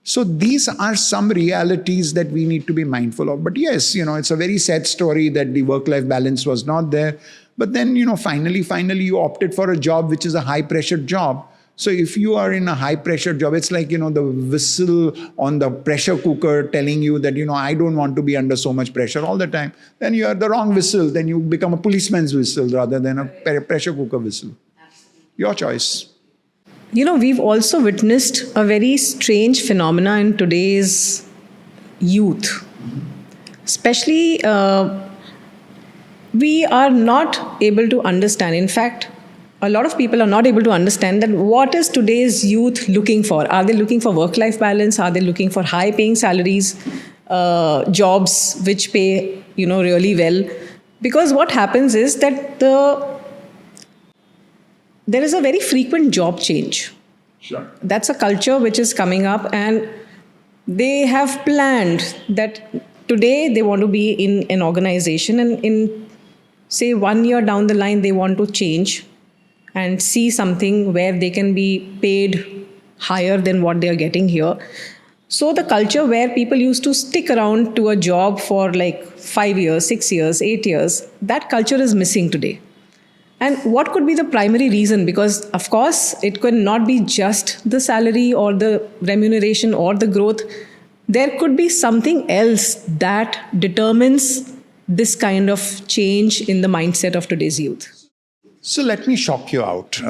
So these are some realities that we need to be mindful of. But yes, it's a very sad story that the work-life balance was not there. But then, finally you opted for a job which is a high-pressured job. So if you are in a high-pressure job, it's like, the whistle on the pressure cooker telling you that, I don't want to be under so much pressure all the time. Then you are the wrong whistle. Then you become a policeman's whistle rather than a pressure cooker whistle. Your choice. We've also witnessed a very strange phenomena in today's youth. Especially, we are not able to understand. In fact, a lot of people are not able to understand that what is today's youth looking for. Are they looking for work-life balance? Are they looking for high-paying salaries, jobs which pay, really well? Because what happens is that there is a very frequent job change. Sure. That's a culture which is coming up, and they have planned that today they want to be in an organization, and in, say, 1 year down the line, they want to change and see something where they can be paid higher than what they are getting here. So the culture where people used to stick around to a job for like 5 years, 6 years, 8 years, that culture is missing today. And what could be the primary reason? Because, of course, it could not be just the salary or the remuneration or the growth. There could be something else that determines this kind of change in the mindset of today's youth. So let me shock you out.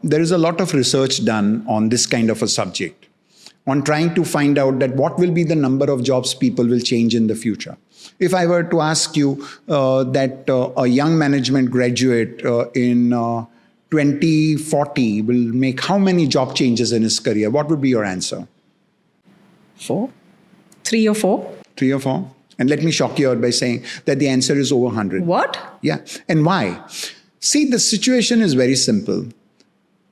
There is a lot of research done on this kind of a subject, on trying to find out that what will be the number of jobs people will change in the future. If I were to ask you that a young management graduate in 2040 will make how many job changes in his career, what would be your answer? 4? 3 or 4? 3 or 4? And let me shock you out by saying that the answer is over 100. What? Yeah. And why? See, the situation is very simple.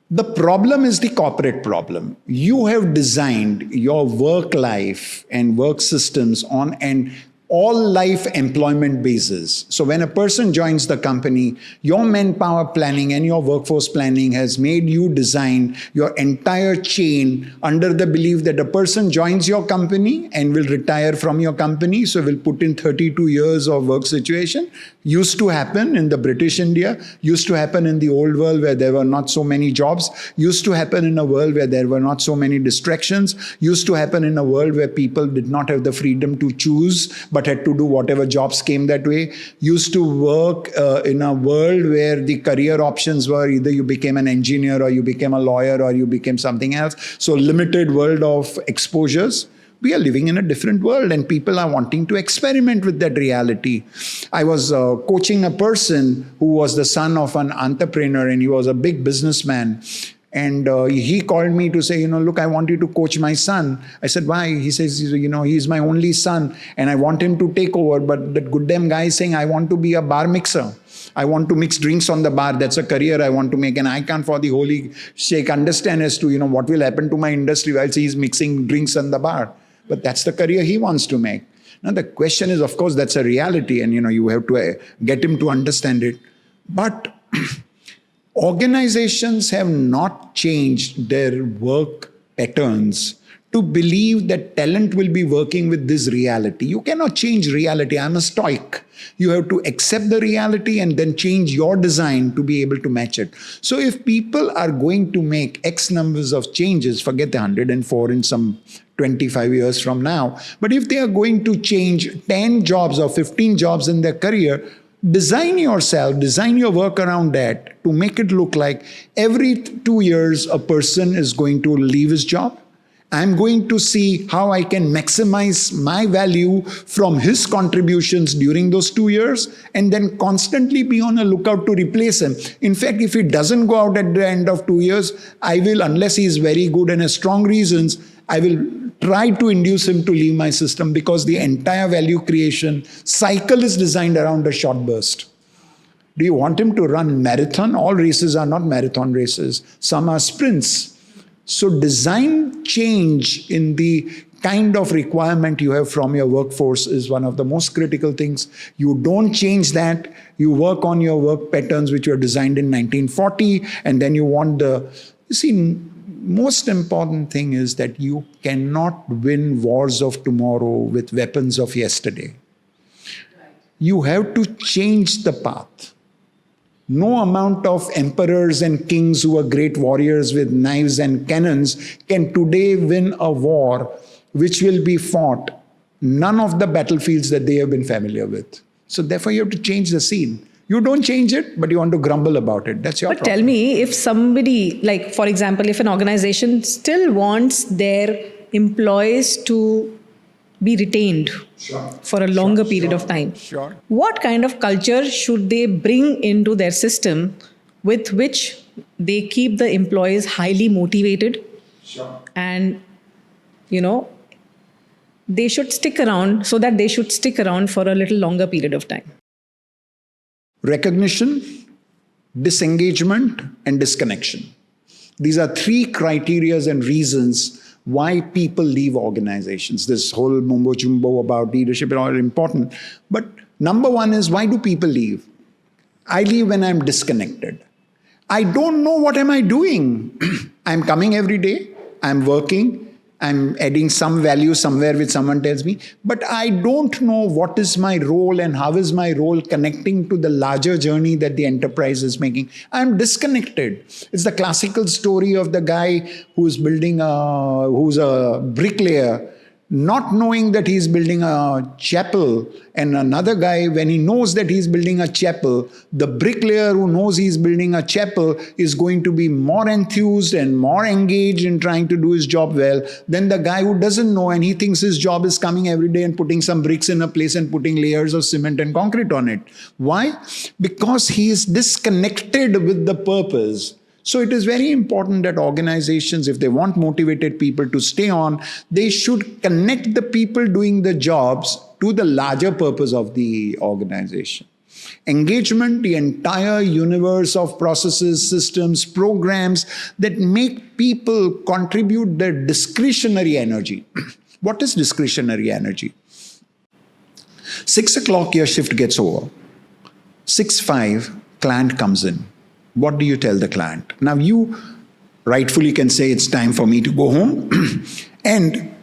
The problem is the corporate problem. You have designed your work life and work systems on an all life employment basis. So when a person joins the company, your manpower planning and your workforce planning has made you design your entire chain under the belief that a person joins your company and will retire from your company. So will put in 32 years of work situation. Used to happen in the British India, used to happen in the old world where there were not so many jobs, used to happen in a world where there were not so many distractions, used to happen in a world where people did not have the freedom to choose but had to do whatever jobs came that way, used to work in a world where the career options were either you became an engineer or you became a lawyer or you became something else. So limited world of exposures. We are living in a different world and people are wanting to experiment with that reality. I was coaching a person who was the son of an entrepreneur and he was a big businessman. And he called me to say, look, I want you to coach my son. I said, why? He says, he's my only son and I want him to take over. But that good damn guy is saying, I want to be a bar mixer. I want to mix drinks on the bar. That's a career I want to make. And I can't for the holy sake understand as to, what will happen to my industry while he's mixing drinks on the bar. But that's the career he wants to make. Now the question is, of course, that's a reality and, you have to get him to understand it. But organizations have not changed their work patterns to believe that talent will be working with this reality. You cannot change reality. I'm a stoic. You have to accept the reality and then change your design to be able to match it. So if people are going to make X numbers of changes, forget the 104 in some 25 years from now, but if they are going to change 10 jobs or 15 jobs in their career, design yourself, design your work around that to make it look like every 2 years a person is going to leave his job. I'm going to see how I can maximize my value from his contributions during those 2 years and then constantly be on a lookout to replace him. In fact, if he doesn't go out at the end of 2 years, I will, unless he is very good and has strong reasons, I will try to induce him to leave my system because the entire value creation cycle is designed around a short burst. Do you want him to run marathon? All races are not marathon races. Some are sprints. So design change in the kind of requirement you have from your workforce is one of the most critical things. You don't change that. You work on your work patterns which were designed in 1940 and then you want most important thing is that you cannot win wars of tomorrow with weapons of yesterday. You have to change the path. No amount of emperors and kings who were great warriors with knives and cannons can today win a war which will be fought. None of the battlefields that they have been familiar with. So therefore you have to change the scene. You don't change it, but you want to grumble about it. That's your problem. But tell me, if somebody, like for example, if an organization still wants their employees to be retained for a longer period of time, what kind of culture should they bring into their system with which they keep the employees highly motivated and, they should stick around so that they should stick around for a little longer period of time? Recognition, disengagement, and disconnection. These are 3 criteria and reasons why people leave organizations. This whole mumbo jumbo about leadership is all important. But number 1 is, why do people leave? I leave when I'm disconnected. I don't know what am I doing. I'm coming every day. I'm working. I'm adding some value somewhere which someone tells me, but I don't know what is my role and how is my role connecting to the larger journey that the enterprise is making. I'm disconnected. It's the classical story of the guy who's who's a bricklayer, not knowing that he's building a chapel, and another guy, when he knows that he's building a chapel, the bricklayer who knows he's building a chapel is going to be more enthused and more engaged in trying to do his job well than the guy who doesn't know and he thinks his job is coming every day and putting some bricks in a place and putting layers of cement and concrete on it. Why? Because he is disconnected with the purpose. So it is very important that organizations, if they want motivated people to stay on, they should connect the people doing the jobs to the larger purpose of the organization. Engagement, the entire universe of processes, systems, programs that make people contribute their discretionary energy. What is discretionary energy? 6 o'clock, your shift gets over. 6:05, client comes in. What do you tell the client? Now, you rightfully can say it's time for me to go home. And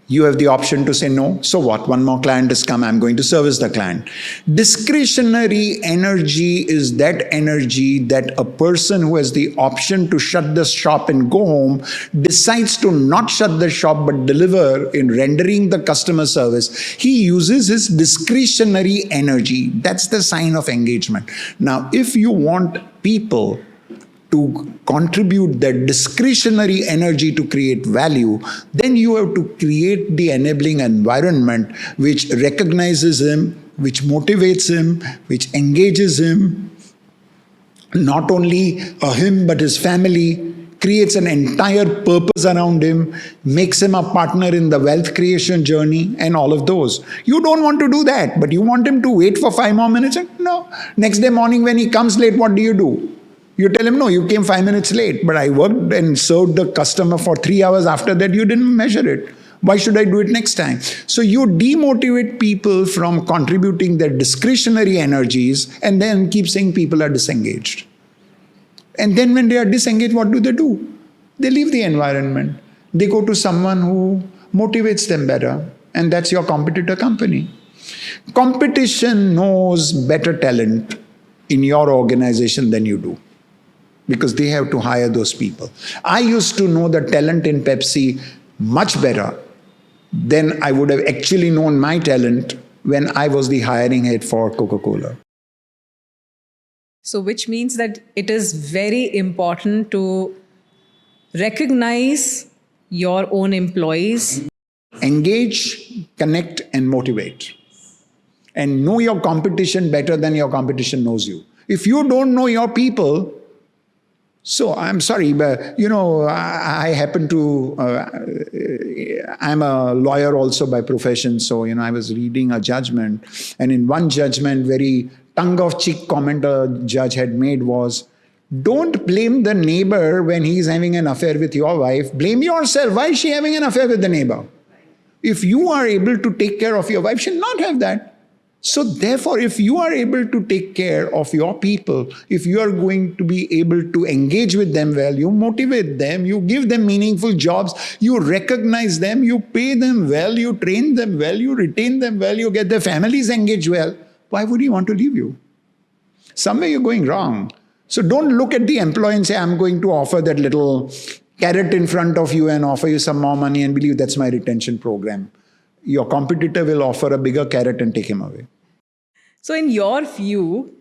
you have the option to say no. So what? One more client has come. I'm going to service the client. Discretionary energy is that energy that a person who has the option to shut the shop and go home decides to not shut the shop but deliver in rendering the customer service. He uses his discretionary energy. That's the sign of engagement. Now, if you want people to contribute that discretionary energy to create value, then you have to create the enabling environment which recognizes him, which motivates him, which engages him, not only him but his family, creates an entire purpose around him, makes him a partner in the wealth creation journey, and all of those. You don't want to do that, but you want him to wait for 5 more minutes? No. Next day morning when he comes late, what do? You tell him, no, you came 5 minutes late, but I worked and served the customer for 3 hours after that. You didn't measure it. Why should I do it next time? So you demotivate people from contributing their discretionary energies and then keep saying people are disengaged. And then when they are disengaged, what do? They leave the environment. They go to someone who motivates them better. And that's your competitor company. Competition knows better talent in your organization than you do, because they have to hire those people. I used to know the talent in Pepsi much better than I would have actually known my talent when I was the hiring head for Coca-Cola. So which means that it is very important to recognize your own employees. Engage, connect, and motivate. And know your competition better than your competition knows you. If you don't know your people, so I'm sorry, but I happen to, I'm a lawyer also by profession. So, I was reading a judgment, and in one judgment, very tongue-of-cheek comment a judge had made was, don't blame the neighbor when he's having an affair with your wife. Blame yourself. Why is she having an affair with the neighbor? If you are able to take care of your wife, she'll not have that. So therefore, if you are able to take care of your people, if you are going to be able to engage with them well, you motivate them, you give them meaningful jobs, you recognize them, you pay them well, you train them well, you retain them well, you get their families engaged well, why would he want to leave you? Somewhere you're going wrong. So don't look at the employee and say, I'm going to offer that little carrot in front of you and offer you some more money and believe that's my retention program. Your competitor will offer a bigger carrot and take him away. So in your view,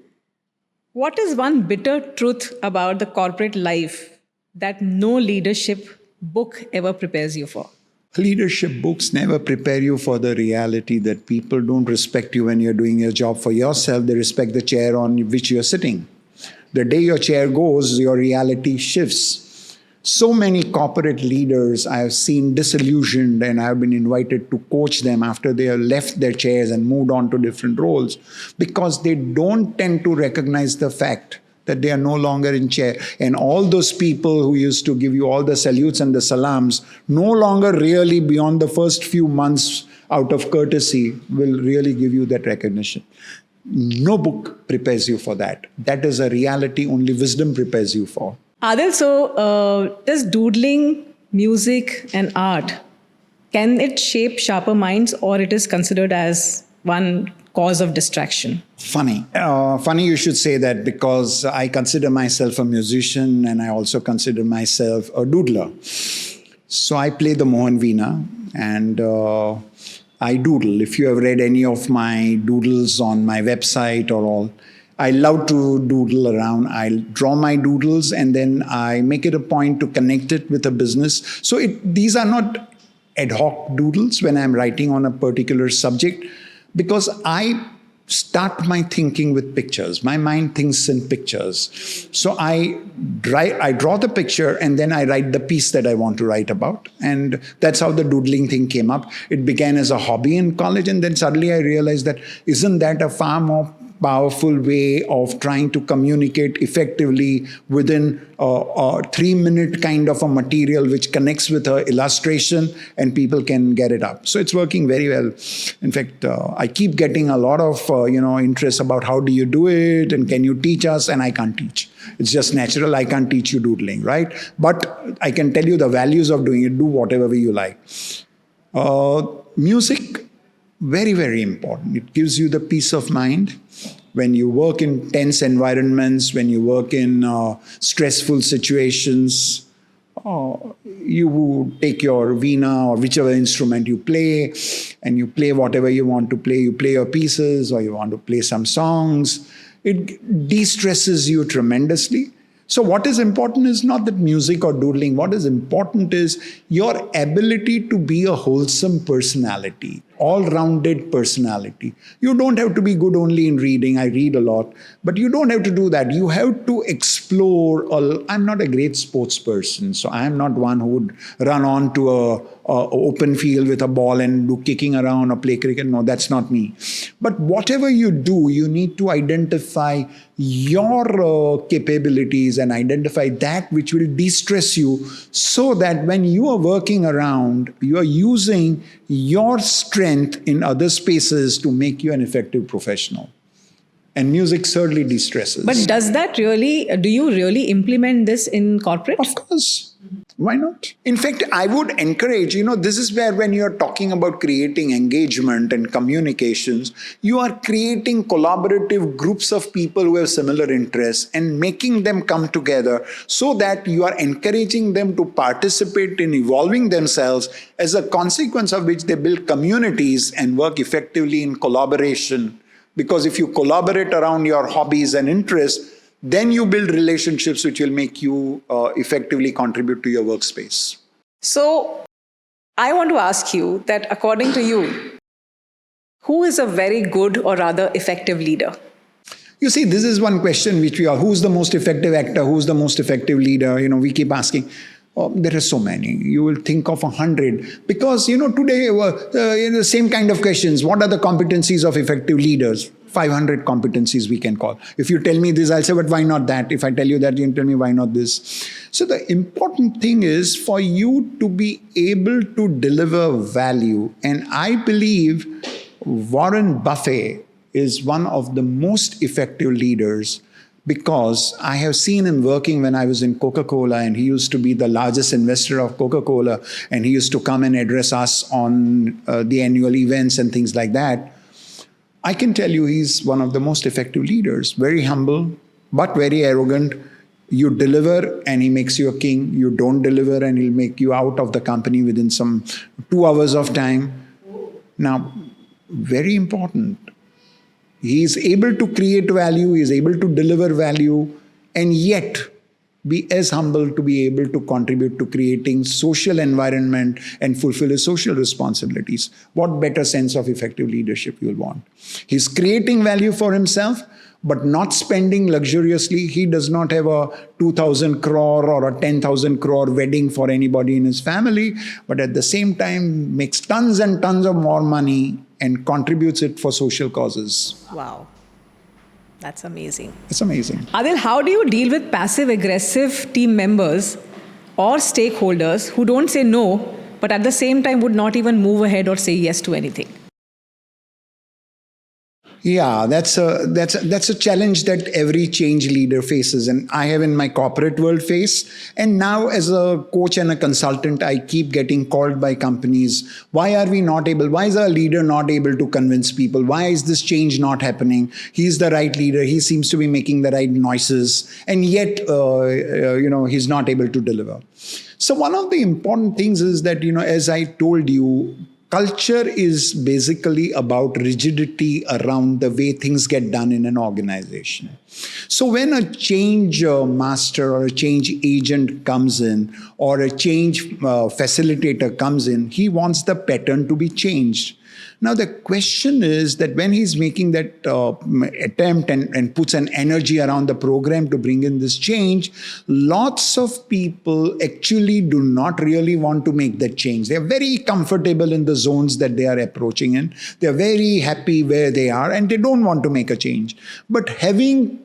what is one bitter truth about the corporate life that no leadership book ever prepares you for? Leadership books never prepare you for the reality that people don't respect you when you're doing your job for yourself. They respect the chair on which you're sitting. The day your chair goes, your reality shifts. So many corporate leaders I have seen disillusioned, and I have been invited to coach them after they have left their chairs and moved on to different roles, because they don't tend to recognize the fact that they are no longer in chair. And all those people who used to give you all the salutes and the salams, no longer really beyond the first few months out of courtesy will really give you that recognition. No book prepares you for that. That is a reality only wisdom prepares you for. Adil, so does doodling, music and art, can it shape sharper minds, or it is considered as one cause of distraction? Funny you should say that, because I consider myself a musician and I also consider myself a doodler. So I play the Mohan Veena and I doodle. If you have read any of my doodles on my website or all, I love to doodle around. I'll draw my doodles and then I make it a point to connect it with a business. So these are not ad hoc doodles when I'm writing on a particular subject, because I start my thinking with pictures. My mind thinks in pictures. So I draw the picture and then I write the piece that I want to write about. And that's how the doodling thing came up. It began as a hobby in college, and then suddenly I realized that isn't that a far more powerful way of trying to communicate effectively within a 3-minute kind of a material which connects with an illustration and people can get it up. So it's working very well. In fact, I keep getting a lot of interest about how do you do it and can you teach us, and I can't teach. It's just natural. I can't teach you doodling, right? But I can tell you the values of doing it. Do whatever way you like. Music, very, very important. It gives you the peace of mind. When you work in tense environments, when you work in stressful situations, you take your veena or whichever instrument you play, and you play whatever you want to play. You play your pieces or you want to play some songs. It de-stresses you tremendously. So what is important is not that music or doodling. What is important is your ability to be a wholesome personality, all-rounded personality. You don't have to be good only in reading. I read a lot. But you don't have to do that. You have to explore. I'm not a great sports person, so I am not one who would run on to a open field with a ball and do kicking around or play cricket. No, that's not me. But whatever you do, you need to identify your capabilities and identify that which will de-stress you, so that when you are working around, you are using your strength in other spaces to make you an effective professional. And music certainly de-stresses. But do you really implement this in corporate? Of course. Why not? In fact, I would encourage, this is where when you're talking about creating engagement and communications, you are creating collaborative groups of people who have similar interests and making them come together so that you are encouraging them to participate in evolving themselves, as a consequence of which they build communities and work effectively in collaboration. Because if you collaborate around your hobbies and interests, then you build relationships which will make you effectively contribute to your workspace. So I want to ask you that, according to you, who is a very good or rather effective leader? You see, this is one question which who's the most effective actor? Who's the most effective leader? We keep asking. There are so many. You will think of 100. Because, today, the same kind of questions. What are the competencies of effective leaders? 500 competencies we can call. If you tell me this, I'll say, but why not that? If I tell you that, you can tell me, why not this? So the important thing is for you to be able to deliver value. And I believe Warren Buffett is one of the most effective leaders, because I have seen him working when I was in Coca-Cola, and he used to be the largest investor of Coca-Cola, and he used to come and address us on the annual events and things like that. I can tell you he's one of the most effective leaders, very humble, but very arrogant. You deliver and he makes you a king. You don't deliver and he'll make you out of the company within some 2 hours of time. Now, very important. He is able to create value, he is able to deliver value, and yet be as humble to be able to contribute to creating social environment and fulfill his social responsibilities. What better sense of effective leadership you'll want? He's creating value for himself, but not spending luxuriously. He does not have a 2,000 crore or a 10,000 crore wedding for anybody in his family, but at the same time makes tons and tons of more money and contributes it for social causes. Wow. That's amazing. It's amazing. Adil, how do you deal with passive-aggressive team members or stakeholders who don't say no, but at the same time would not even move ahead or say yes to anything? Yeah, that's a challenge that every change leader faces, and I have in my corporate world faced. And now as a coach and a consultant, I keep getting called by companies. Why are we not able? Why is our leader not able to convince people? Why is this change not happening? He's the right leader. He seems to be making the right noises, and yet, he's not able to deliver. So one of the important things is that, as I told you, culture is basically about rigidity around the way things get done in an organization. So when a change master or a change agent comes in, or a change facilitator comes in, he wants the pattern to be changed. Now, the question is that when he's making that attempt and puts an energy around the program to bring in this change, lots of people actually do not really want to make that change. They're very comfortable in the zones that they are approaching in. They're very happy where they are and they don't want to make a change. But having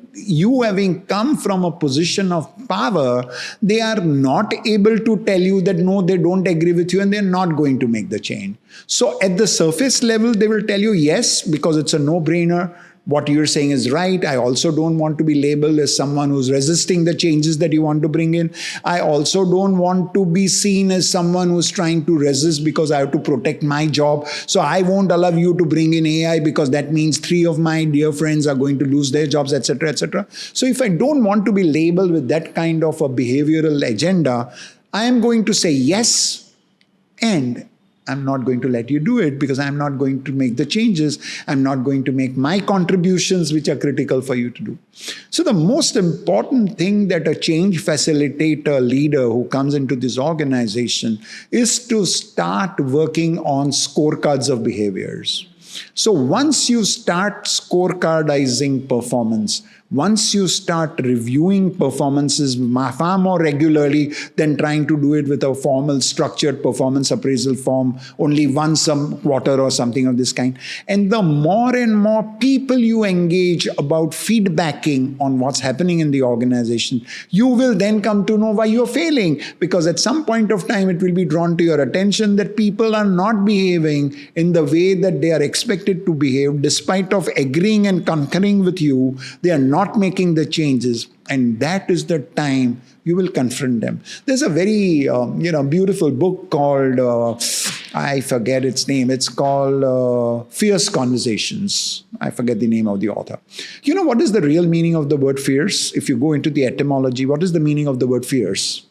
come from a position of power, they are not able to tell you that no, they don't agree with you and they're not going to make the change. So at the surface level, they will tell you yes, because it's a no-brainer. What you're saying is right. I also don't want to be labeled as someone who's resisting the changes that you want to bring in. I also don't want to be seen as someone who's trying to resist because I have to protect my job. So I won't allow you to bring in AI because that means 3 of my dear friends are going to lose their jobs, etc., etc. So if I don't want to be labeled with that kind of a behavioral agenda, I am going to say yes, and I'm not going to let you do it because I'm not going to make the changes. I'm not going to make my contributions which are critical for you to do. So the most important thing that a change facilitator leader who comes into this organization is to start working on scorecards of behaviors. So once you start scorecardizing performance, once you start reviewing performances far more regularly than trying to do it with a formal structured performance appraisal form only once a quarter or something of this kind, and the more and more people you engage about feedbacking on what's happening in the organization, you will then come to know why you're failing, because at some point of time it will be drawn to your attention that people are not behaving in the way that they are expected to behave. Despite of agreeing and concurring with you, they are not making the changes, and that is the time you will confront them. There's a very beautiful book called I forget its name. It's called Fierce Conversations. I forget the name of the author. You know what is the real meaning of the word fierce? If you go into the etymology, what is the meaning of the word fierce?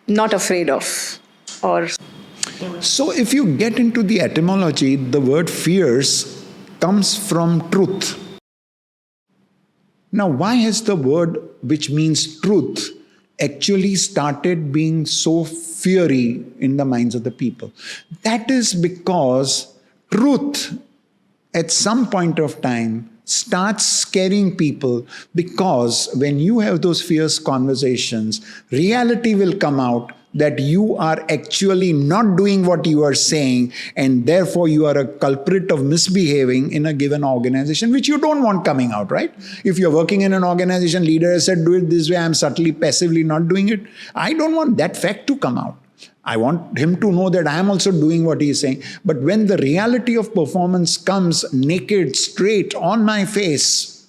Not afraid of, or... So if you get into the etymology, the word fierce comes from truth. Now, why has the word which means truth actually started being so fiery in the minds of the people? That is because truth at some point of time starts scaring people, because when you have those fierce conversations, reality will come out that you are actually not doing what you are saying, and therefore you are a culprit of misbehaving in a given organization, which you don't want coming out, right? If you're working in an organization, leader has said, do it this way, I'm subtly, passively not doing it. I don't want that fact to come out. I want him to know that I am also doing what he is saying. But when the reality of performance comes naked, straight on my face,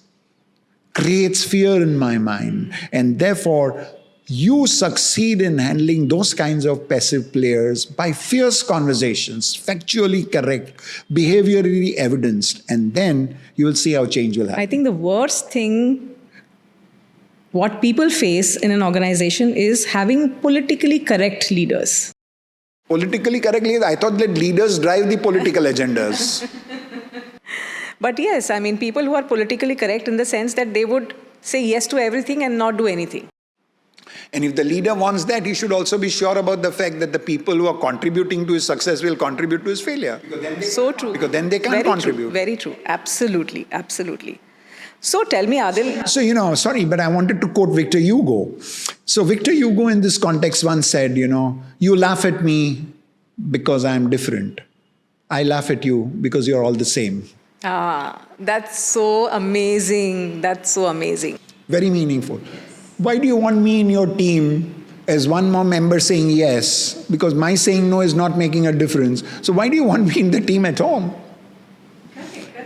creates fear in my mind, and therefore you succeed in handling those kinds of passive players by fierce conversations, factually correct, behaviorally evidenced, and then you will see how change will happen. I think the worst thing what people face in an organization is having politically correct leaders. Politically correct leaders? I thought that leaders drive the political agendas. But yes, I mean, people who are politically correct in the sense that they would say yes to everything and not do anything. And if the leader wants that, he should also be sure about the fact that the people who are contributing to his success will contribute to his failure. So true. Because then they can't Very contribute. True. Very true. Absolutely. Absolutely. So tell me, Adil. So, sorry, but I wanted to quote Victor Hugo. So Victor Hugo in this context once said, you laugh at me because I'm different. I laugh at you because you're all the same. That's so amazing. That's so amazing. Very meaningful. Why do you want me in your team as one more member saying yes? Because my saying no is not making a difference. So why do you want me in the team at all?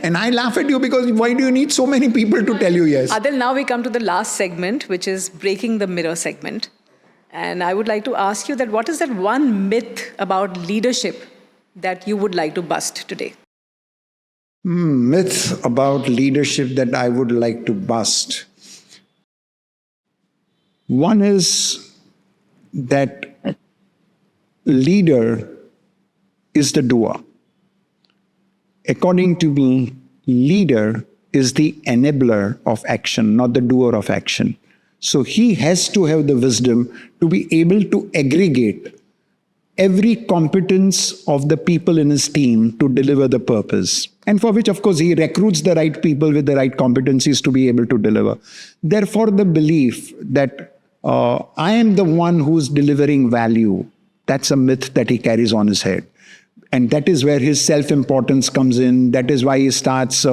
And I laugh at you because why do you need so many people to tell you yes? Adil, now we come to the last segment, which is breaking the mirror segment. And I would like to ask you that what is that one myth about leadership that you would like to bust today? Myth about leadership that I would like to bust. One is that leader is the doer. According to me, leader is the enabler of action, not the doer of action. So he has to have the wisdom to be able to aggregate every competence of the people in his team to deliver the purpose. And for which, of course, he recruits the right people with the right competencies to be able to deliver. Therefore, the belief that I am the one who's delivering value, that's a myth that he carries on his head. And that is where his self-importance comes in. That is why he starts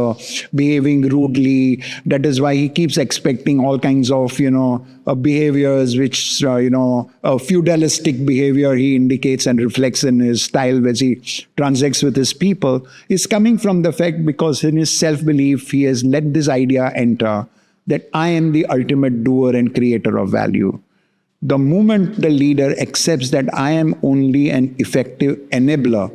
behaving rudely. That is why he keeps expecting all kinds of, behaviors, which, a feudalistic behavior he indicates and reflects in his style as he transacts with his people, is coming from the fact because in his self-belief, he has let this idea enter that I am the ultimate doer and creator of value. The moment the leader accepts that I am only an effective enabler,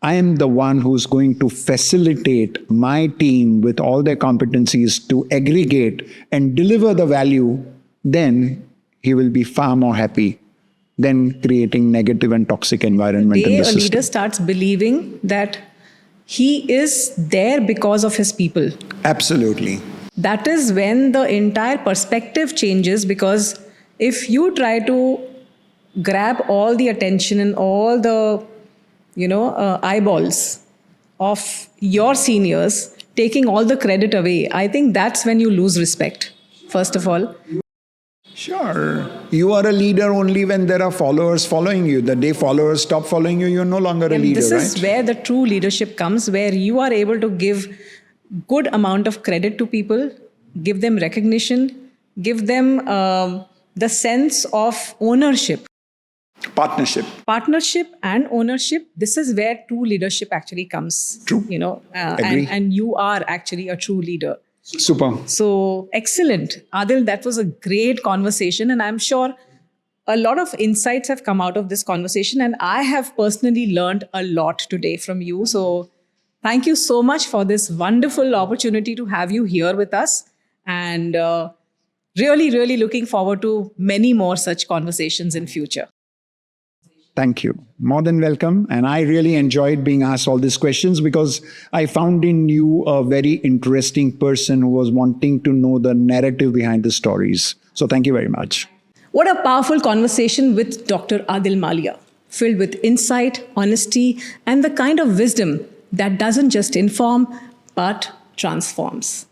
I am the one who's going to facilitate my team with all their competencies to aggregate and deliver the value, then he will be far more happy than creating negative and toxic environment in the system. A leader starts believing that he is there because of his people. Absolutely. That is when the entire perspective changes, because if you try to grab all the attention and all the, eyeballs of your seniors, taking all the credit away, I think that's when you lose respect, first of all. Sure. You are a leader only when there are followers following you. The day followers stop following you, you're no longer a leader, this right? This is where the true leadership comes, where you are able to give good amount of credit to people, give them recognition, give them the sense of ownership. Partnership and ownership. This is where true leadership actually comes. True. And you are actually a true leader. Super. So excellent. Adil, that was a great conversation. And I'm sure a lot of insights have come out of this conversation. And I have personally learned a lot today from you. So thank you so much for this wonderful opportunity to have you here with us. And really, really looking forward to many more such conversations in future. Thank you. More than welcome. And I really enjoyed being asked all these questions because I found in you a very interesting person who was wanting to know the narrative behind the stories. So thank you very much. What a powerful conversation with Dr. Adil Malia, filled with insight, honesty, and the kind of wisdom that doesn't just inform, but transforms.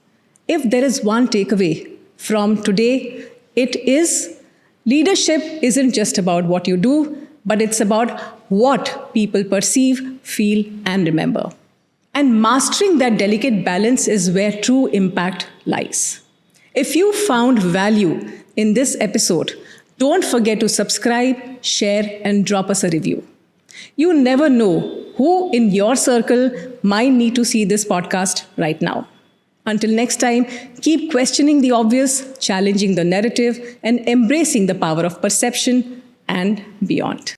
If there is one takeaway from today, it is leadership isn't just about what you do, but it's about what people perceive, feel, and remember. And mastering that delicate balance is where true impact lies. If you found value in this episode, don't forget to subscribe, share, and drop us a review. You never know who in your circle might need to see this podcast right now. Until next time, keep questioning the obvious, challenging the narrative, and embracing the power of perception and beyond.